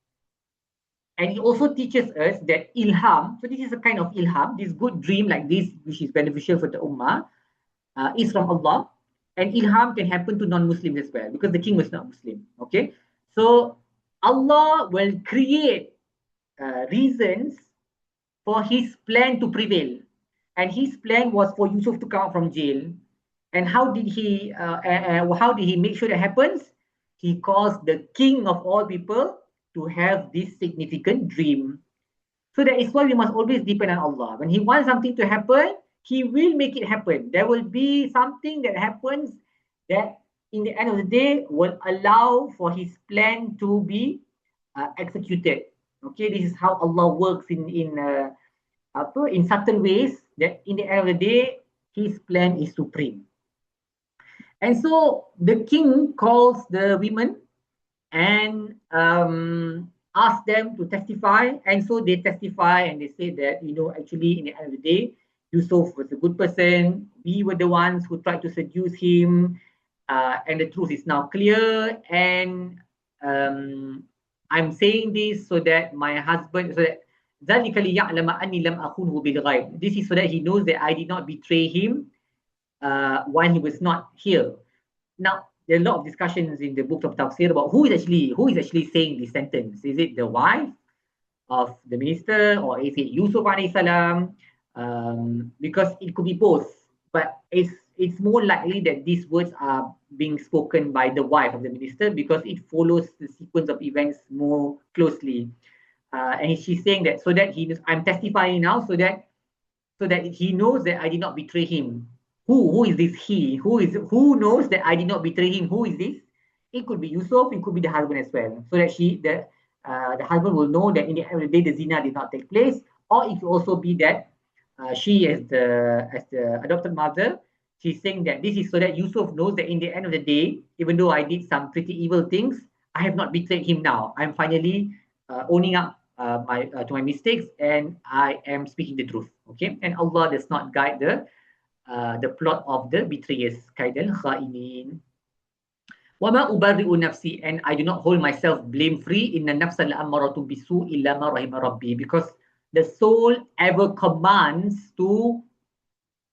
And it also teaches us that ilham, so this is a kind of ilham, this good dream like this, which is beneficial for the ummah, is from Allah. And ilham can happen to non-Muslims as well, because the king was not Muslim. Okay, so Allah will create reasons for his plan to prevail. And his plan was for Yusuf to come out from jail. And how did he make sure that happens? He caused the king of all people to have this significant dream. So that is why we must always depend on Allah. When he wants something to happen, he will make it happen. There will be something that happens that in the end of the day will allow for his plan to be executed. Okay, this is how Allah works in certain ways, that in the end of the day, his plan is supreme. And so the king calls the women and ask them to testify. And so they testify and they say that, actually in the end of the day, Yusuf was a good person. We were the ones who tried to seduce him. And the truth is now clear. And I'm saying this so that my husband, so that this is so that he knows that I did not betray him while he was not here. Now, there are a lot of discussions in the book of Tafsir about who is actually saying this sentence. Is it the wife of the minister, or is it Yusuf alayhi salam? Because it could be both, but it's more likely that these words are being spoken by the wife of the minister, because it follows the sequence of events more closely. And she's saying that so that I'm testifying now so that he knows that I did not betray him. Who is this he? Who knows that I did not betray him? Who is this? It could be Yusuf, it could be the husband as well. So that the husband will know that in the end of the day the zina did not take place. Or it could also be that she as the adopted mother, she's saying that this is so that Yusuf knows that in the end of the day, even though I did some pretty evil things, I have not betrayed him now. I'm finally owning up to my mistakes, and I am speaking the truth. Okay, and Allah does not guide the plot of the betrayers. Kaidal kha'inin. Wama ubarri'u nafsi, and I do not hold myself blame-free. Inna nafsa la'ammaratu bisu illa ma rahima rabbi, because the soul ever commands to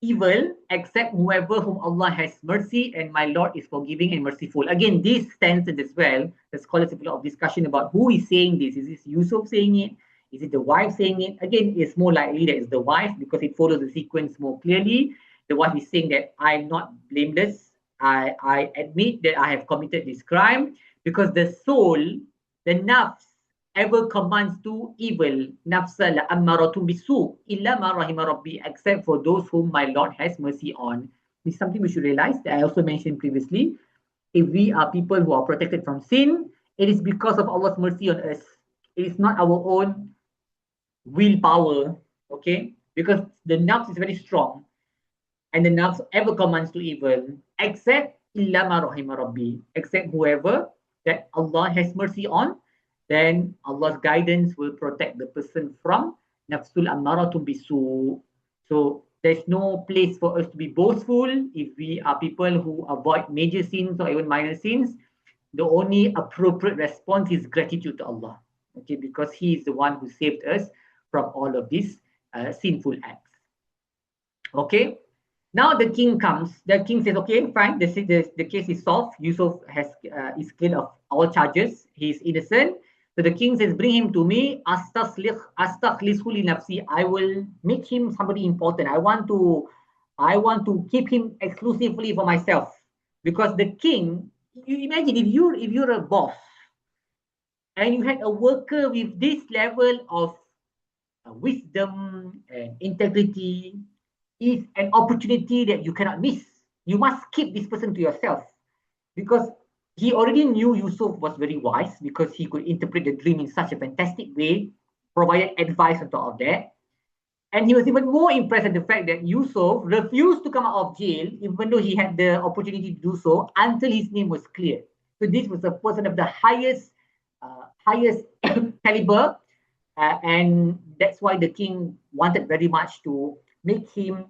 evil except whoever whom Allah has mercy, and my Lord is forgiving and merciful. Again, this sentence as well, the scholars have a lot of discussion about who is saying this. Is this Yusuf saying it? Is it the wife saying it? Again, it's more likely that it's the wife, because it follows the sequence more clearly. The wife is saying that I'm not blameless I admit that I have committed this crime, because the soul, the nafs, ever commands to evil. Nafsa la ammaratun bisu illa ma rahima rabbi, except for those whom my Lord has mercy on. This is something we should realize, that I also mentioned previously. If we are people who are protected from sin, it is because of Allah's mercy on us. It is not our own willpower, okay? Because the nafs is very strong, and the nafs ever commands to evil, except illa ma rahima rabbi, except whoever that Allah has mercy on, then Allah's guidance will protect the person from nafsul ammaratun bisu. So there's no place for us to be boastful if we are people who avoid major sins or even minor sins. The only appropriate response is gratitude to Allah, okay, because He is the one who saved us from all of these sinful acts. Okay, now the king comes. The king says, okay, fine, the case is solved. Yusuf is cleared of all charges. He is innocent. So the king says, bring him to me. Astakhlishu li nafsi. I will make him somebody important. I want to keep him exclusively for myself. Because the king, you imagine if you're a boss and you had a worker with this level of wisdom and integrity, is an opportunity that you cannot miss. You must keep this person to yourself, because he already knew Yusuf was very wise, because he could interpret the dream in such a fantastic way, provided advice on top of that. And he was even more impressed at the fact that Yusuf refused to come out of jail, even though he had the opportunity to do so, until his name was cleared. So this was a person of the highest caliber, and that's why the king wanted very much to make him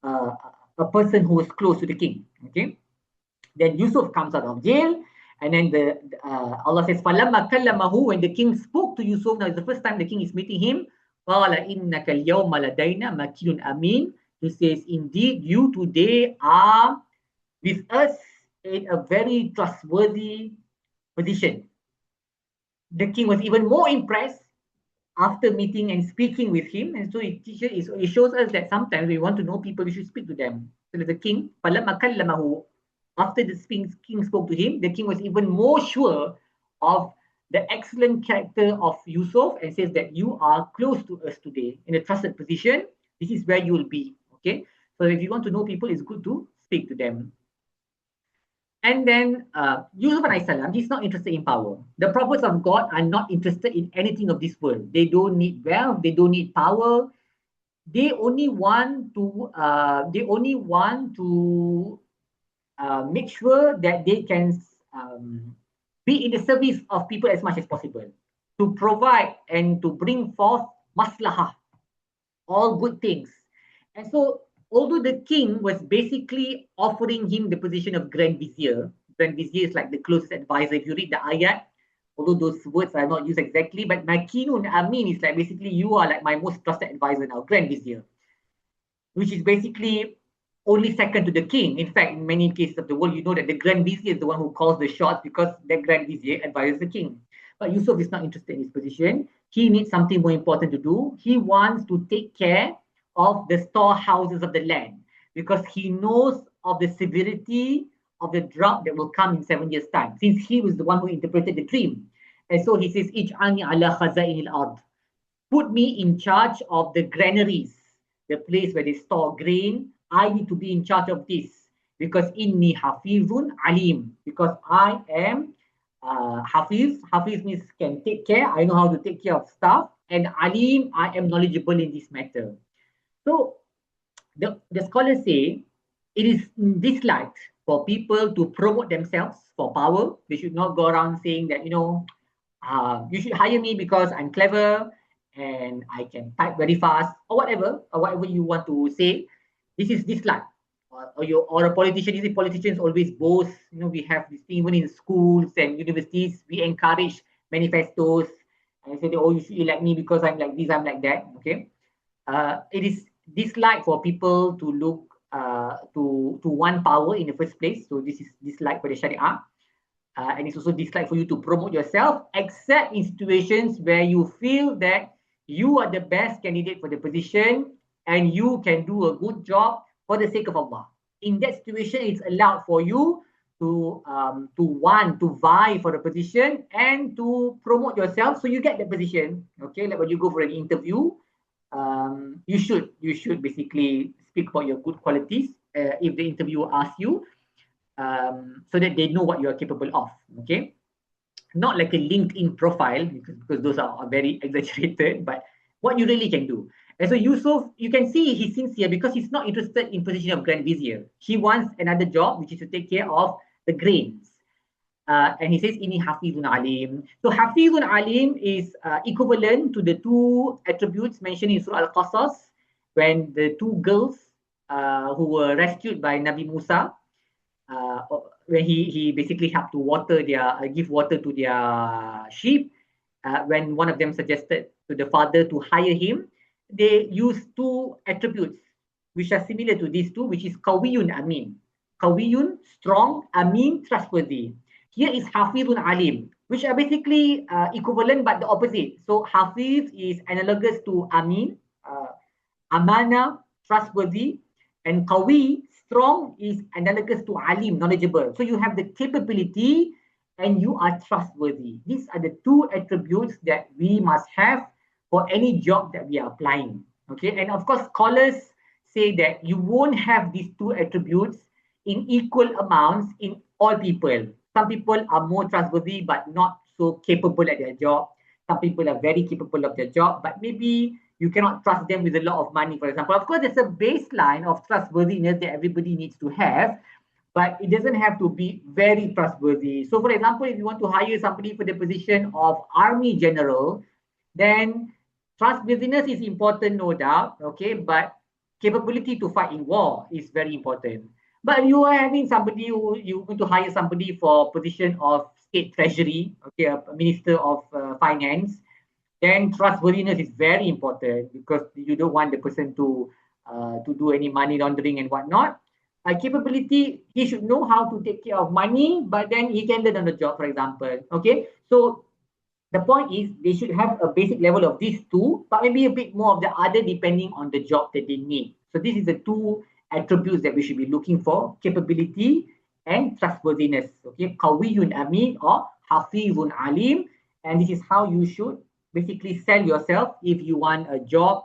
a person who was close to the king. Okay, then Yusuf comes out of jail, and then Allah says, "Falamma kallamahu," when the king spoke to Yusuf. Now it's the first time the king is meeting him. Qala innaka al-yawma ladaina makinun amin. He says, indeed, you today are with us in a very trustworthy position. The king was even more impressed after meeting and speaking with him. And so it shows us that sometimes we want to know people, we should speak to them. So the king, after the king spoke to him, the king was even more sure of the excellent character of Yusuf, and says that you are close to us today in a trusted position. This is where you will be. Okay. So if you want to know people, it's good to speak to them. And then Yusuf salam, he's not interested in power. The prophets of God are not interested in anything of this world. They don't need wealth. They don't need power. They only want to make sure that they can be in the service of people as much as possible, to provide and to bring forth maslahah, all good things. And so, although the king was basically offering him the position of Grand Vizier is like the closest advisor. If you read the ayat, although those words are not used exactly, but Makinun Amin is like basically you are like my most trusted advisor now, Grand Vizier, which is basically only second to the king. In fact, in many cases of the world, you know that the Grand Vizier is the one who calls the shots, because the Grand Vizier advises the king. But Yusuf is not interested in his position. He needs something more important to do. He wants to take care of the storehouses of the land, because he knows of the severity of the drought that will come in 7 years' time, since he was the one who interpreted the dream. And so he says, Ij'alni ala khaza'inil ard. Put me in charge of the granaries, the place where they store grain. I need to be in charge of this, because inni hafizun alim, because I am hafiz. Hafiz means can take care. I know how to take care of stuff. And alim, I am knowledgeable in this matter. So the scholars say it is disliked for people to promote themselves for power. They should not go around saying that, you should hire me because I'm clever and I can type very fast, or whatever you want to say. This is disliked. Or a politician. You see, politicians always boast. We have this thing even in schools and universities. We encourage manifestos and say, "Oh, you should elect me because I'm like this, I'm like that." Okay, it is disliked for people to look to want power in the first place. So this is disliked by the Sharia. And it's also disliked for you to promote yourself, except in situations where you feel that you are the best candidate for the position and you can do a good job for the sake of Allah. In that situation, it's allowed for you to vie for the position and to promote yourself so you get the position. Okay, like when you go for an interview, you should basically speak about your good qualities if the interviewer asks you, so that they know what you are capable of. Okay, not like a LinkedIn profile because those are very exaggerated, but what you really can do. And so Yusuf, you can see he's sincere because he's not interested in position of Grand Vizier. He wants another job, which is to take care of the grains. And he says, Ini Hafizun Alim. So Hafizun Alim is equivalent to the two attributes mentioned in Surah Al-Qasas when the two girls who were rescued by Nabi Musa, uh, when he basically helped to water give water to their sheep. When one of them suggested to the father to hire him, they used two attributes which are similar to these two, which is Qawiyun Amin. Qawiyun, strong, Amin, trustworthy. Here is Hafizun Alim, which are basically equivalent but the opposite. So Hafiz is analogous to Amin, Amana, trustworthy, and Qawi, strong, is analogous to Alim, knowledgeable. So you have the capability and you are trustworthy. These are the two attributes that we must have for any job that we are applying. Okay, and of course, scholars say that you won't have these two attributes in equal amounts in all people. Some people are more trustworthy but not so capable at their job. Some people are very capable of their job, but maybe you cannot trust them with a lot of money, for example. Of course, there's a baseline of trustworthiness that everybody needs to have, but it doesn't have to be very trustworthy. So, for example, if you want to hire somebody for the position of army general, then trustworthiness is important, no doubt, okay, but capability to fight in war is very important. But you are having somebody who you want to hire somebody for position of state treasury, okay, a minister of finance, then trustworthiness is very important because you don't want the person to do any money laundering and whatnot. Capability, he should know how to take care of money, but then he can learn on the job, for example. Okay, so the point is they should have a basic level of these two, but maybe a bit more of the other depending on the job that they need. So this is the two attributes that we should be looking for: capability and trustworthiness. Okay, Qawiyun Amin or Hafizun Alim, and this is how you should basically sell yourself if you want a job,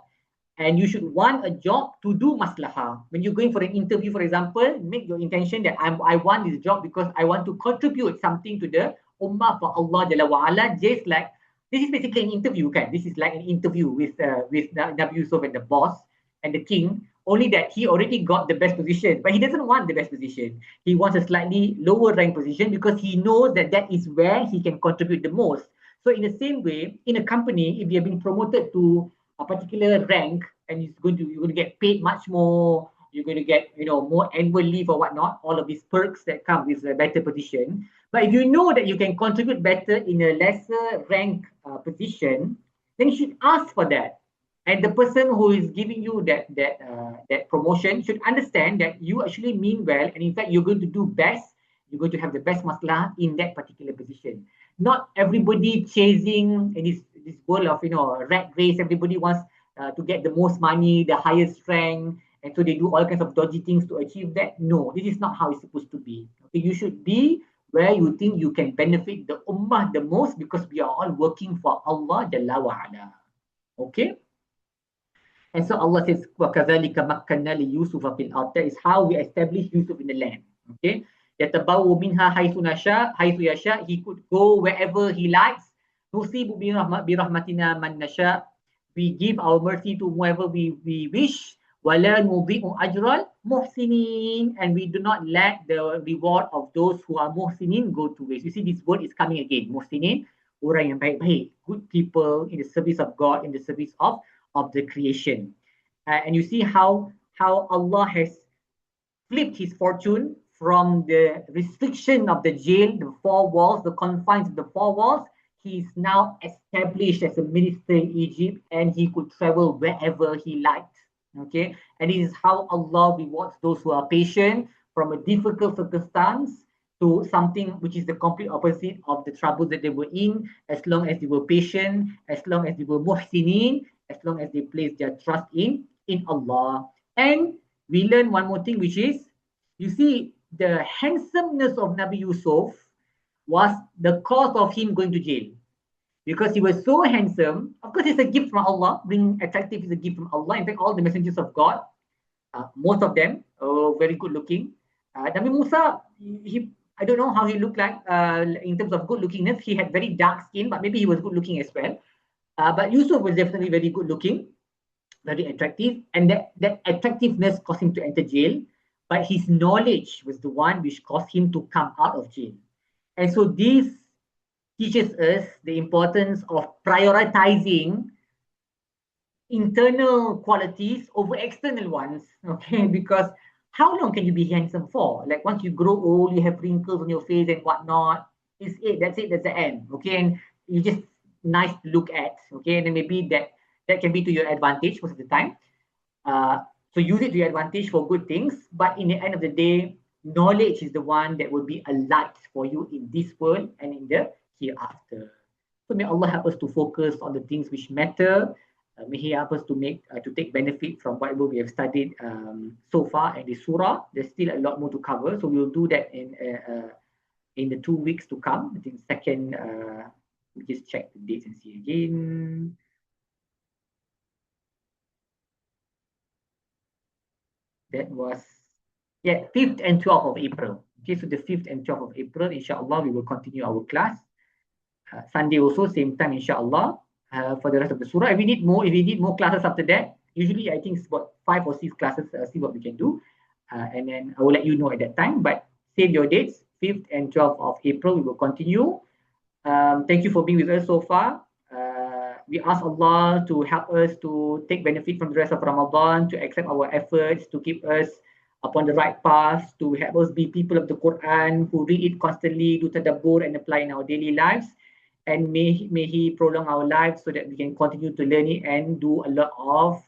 and you should want a job to do maslahah. When you're going for an interview, for example, make your intention that I want this job because I want to contribute something to the ummah for Allah Jalla wa'ala. Just like this is basically an interview, kan? This is like an interview with Nabi Yusuf and the boss and the king. Only that he already got the best position, but he doesn't want the best position. He wants a slightly lower rank position because he knows that that is where he can contribute the most. So in the same way, in a company, if you're being promoted to a particular rank and you're going to get paid much more, you're going to get more annual leave or whatnot, all of these perks that come with a better position. But if you know that you can contribute better in a lesser rank position, then you should ask for that. And the person who is giving you that promotion should understand that you actually mean well, and in fact you're going to do best. You're going to have the best masalah in that particular position. Not everybody chasing in this world of rat race. Everybody wants to get the most money, the highest rank, and so they do all kinds of dodgy things to achieve that. No, this is not how it's supposed to be. Okay, you should be where you think you can benefit the ummah the most, because we are all working for Allah Jalla wa'ala. Okay. And so Allah says, وَكَذَلِكَ مَكَّنَّا لِيُوسُفَ فِي الْأَرْضِ. That is how we establish Yusuf in the land. Okay. يَتَبَوُّ مِنْهَا حَيْثُ يَشَاء. He could go wherever he likes. نُصِيبُ بِرَحْمَتِنَا مَنْ نَشَاء. We give our mercy to whoever we wish. وَلَا نُضِيءُ أَجْرَ الْمُحْسِنِينَ. And we do not let the reward of those who are muhsinin go to waste. You see, this word is coming again. Muhsinin, orang yang baik-baik, good people in the service of God, in the service of the creation. And you see how Allah has flipped his fortune from the restriction of the jail, the four walls, the confines of the four walls. He is now established as a minister in Egypt, and he could travel wherever he liked. Okay, and this is how Allah rewards those who are patient from a difficult circumstance to something which is the complete opposite of the trouble that they were in. As long as they were patient, as long as they were muhsinin, as long as they place their trust in Allah. And we learn one more thing, which is You see, the handsomeness of Nabi Yusuf was the cause of him going to jail. Because he was so handsome. Of course, it's a gift from Allah. Being attractive is a gift from Allah. In fact, all the messengers of God, most of them, very good looking. Nabi Musa, I don't know how he looked like in terms of good lookingness. He had very dark skin, but maybe he was good looking as well. But Yusuf was definitely very good looking, very attractive, and that attractiveness caused him to enter jail. But his knowledge was the one which caused him to come out of jail. And so this teaches us the importance of prioritizing internal qualities over external ones. Okay, because how long can you be handsome for? Like once you grow old, you have wrinkles on your face and whatnot. It's it. That's it. That's the end. Okay, and you just nice to look at. Okay, and then maybe that can be to your advantage most of the time. So use it to your advantage for good things. But in the end of the day, knowledge is the one that will be a light for you in this world and in the hereafter. So may Allah help us to focus on the things which matter. May He help us to take benefit from whatever we have studied so far in the surah. There's still a lot more to cover, so we'll do that in the 2 weeks to come. I think second. We just check the dates and see again. That was 5th and 12th of April. Okay, so the 5th and 12th of April, inshallah, we will continue our class. Sunday also, same time, inshallah, for the rest of the surah. If we need more classes after that, usually I think it's about 5 or 6 classes, see what we can do. And then I will let you know at that time, but save your dates, 5th and 12th of April, we will continue. Thank you for being with us so far. We ask Allah to help us to take benefit from the rest of Ramadan, to accept our efforts, to keep us upon the right path, to help us be people of the Quran who read it constantly, do tadabbur and apply in our daily lives. And may He prolong our lives so that we can continue to learn it and do a lot of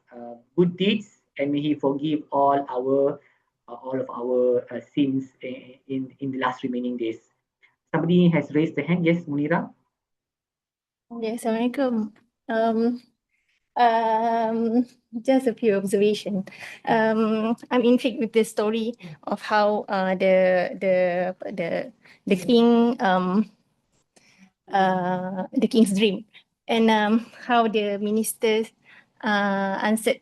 good deeds. And may He forgive all of our sins in the last remaining days. Somebody has raised the hand. Yes, Munira. Yes, Assalamualaikum. Just a few observations. I'm intrigued with the story of how the king the king's dream, and how the ministers answered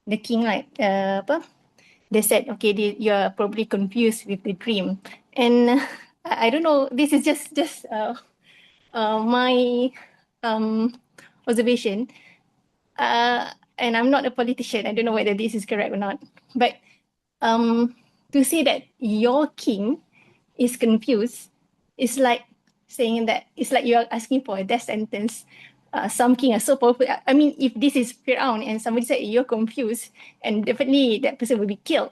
the king, like they said, okay, you are probably confused with the dream, and I don't know, this is just my observation, and I'm not a politician. I don't know whether this is correct or not, but to say that your king is confused is like saying that it's like you are asking for a death sentence. Some king are so powerful. I mean, if this is Fir'aun and somebody said you're confused, and definitely that person will be killed.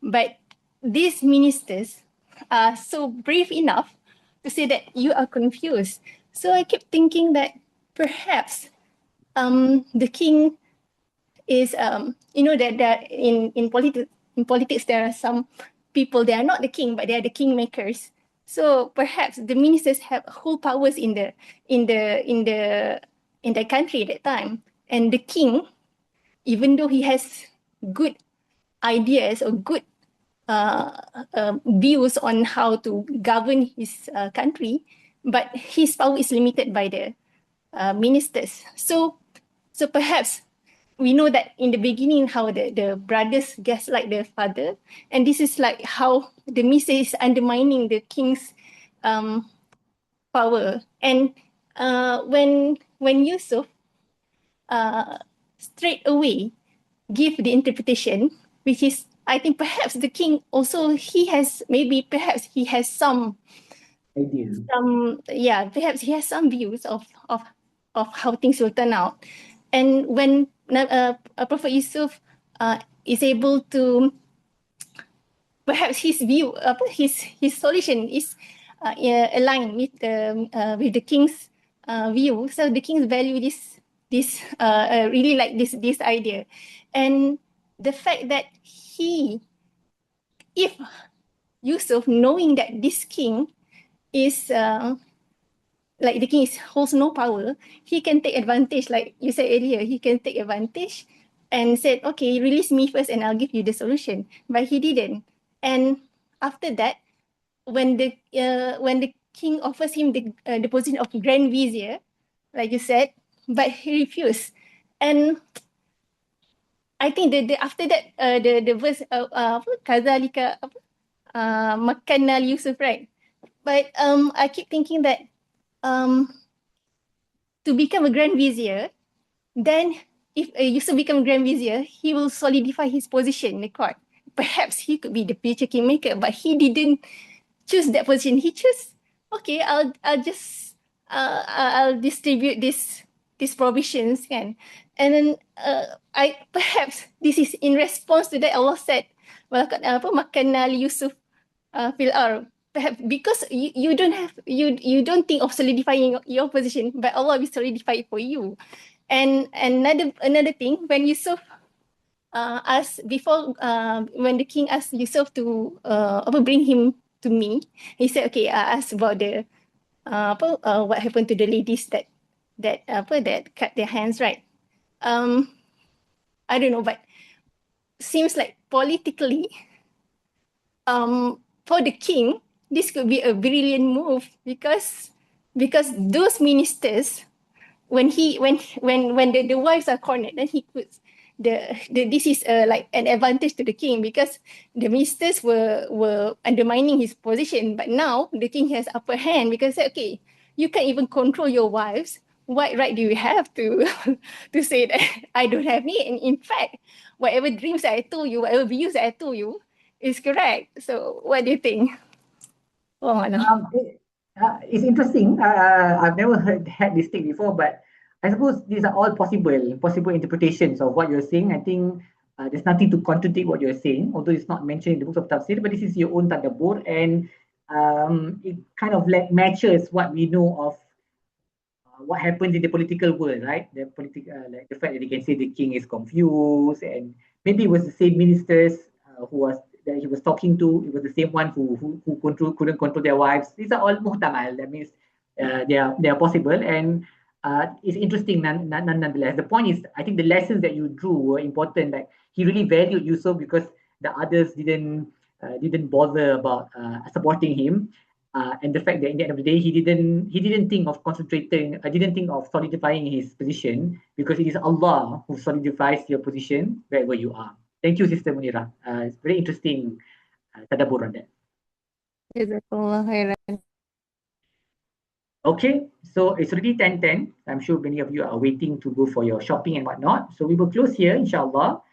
But these ministers are so brave enough to say that you are confused. So I kept thinking that perhaps the king is that in politics there are some people, they are not the king, but they are the kingmakers. So perhaps the ministers have whole powers in the country at that time, and the king, even though he has good ideas or good views on how to govern his country, but his power is limited by the ministers. So perhaps we know that in the beginning how the brothers gaslight their father, and this is like how the minister is undermining the king's power. And when Yusuf straight away give the interpretation, which is, I think perhaps the king also, he has some ideas. Perhaps he has some views of how things will turn out. And when Prophet Yusuf is able to, perhaps his view, his solution is aligned with the king's view. So the kings value this really like this idea, and the fact that if Yusuf, knowing that this king is like the king holds no power, he can take advantage, like you said earlier, he can take advantage and said, okay, release me first and I'll give you the solution. But he didn't. And after that, when the king offers him the position of Grand Vizier, like you said, but he refused. And I think the after that the verse apa kazalika apa makanna Yusuf, right? But I keep thinking that to become a Grand Vizier, then if Yusuf become Grand Vizier, he will solidify his position in the court. Perhaps he could be the future kingmaker, but he didn't choose that position. He chose, okay, I'll just I'll distribute these provisions, kan. And then I perhaps this is in response to that Allah said, "Walakat apa makanna li Yusuf fil ard." Perhaps because you don't think of solidifying your position, but Allah will solidify it for you. And another thing, when Yusuf asked before, when the king asked Yusuf to bring him to me, he said, okay, I asked about the what happened to the ladies that cut their hands, right? I don't know, but seems like politically, for the king, this could be a brilliant move because those ministers, when the wives are cornered, then he puts this is like an advantage to the king, because the ministers were undermining his position, but now the king has upper hand because okay, you can't even control your wives. What right do you have to to say that I don't have need? And in fact, whatever dreams that I told you, whatever views that I told you is correct. So what do you think? Oh, no. It's interesting. I've never had this take before, but I suppose these are all possible interpretations of what you're saying. I think there's nothing to contradict what you're saying, although it's not mentioned in the books of tafsir, but this is your own tadabbur, and it kind of like matches what we know of what happens in the political world, right? Like the fact that they can say the king is confused, and maybe it was the same ministers that he was talking to. It was the same one who couldn't control their wives. These are all muhtamal. That means they are possible, and it's interesting nonetheless. The point is, I think the lessons that you drew were important. Like he really valued Yusuf because the others didn't bother about supporting him. And the fact that in the end of the day, he didn't think of didn't think of solidifying his position, because it is Allah who solidifies your position wherever you are. Thank you, Sister Munira. It's very interesting tadabbur on that. Jazakallah khairan. Okay, so it's already 10:10. I'm sure many of you are waiting to go for your shopping and whatnot. So we will close here, inshallah.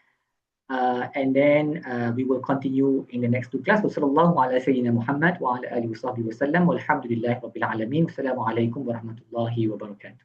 And then we will continue in the next two classes. Sallallahu ala sayyidina Muhammad wa ala alihi wa sahbihi wa sallam. Walhamdulillahi rabbil alamin. Wassalamu alaikum warahmatullahi wabarakatuh.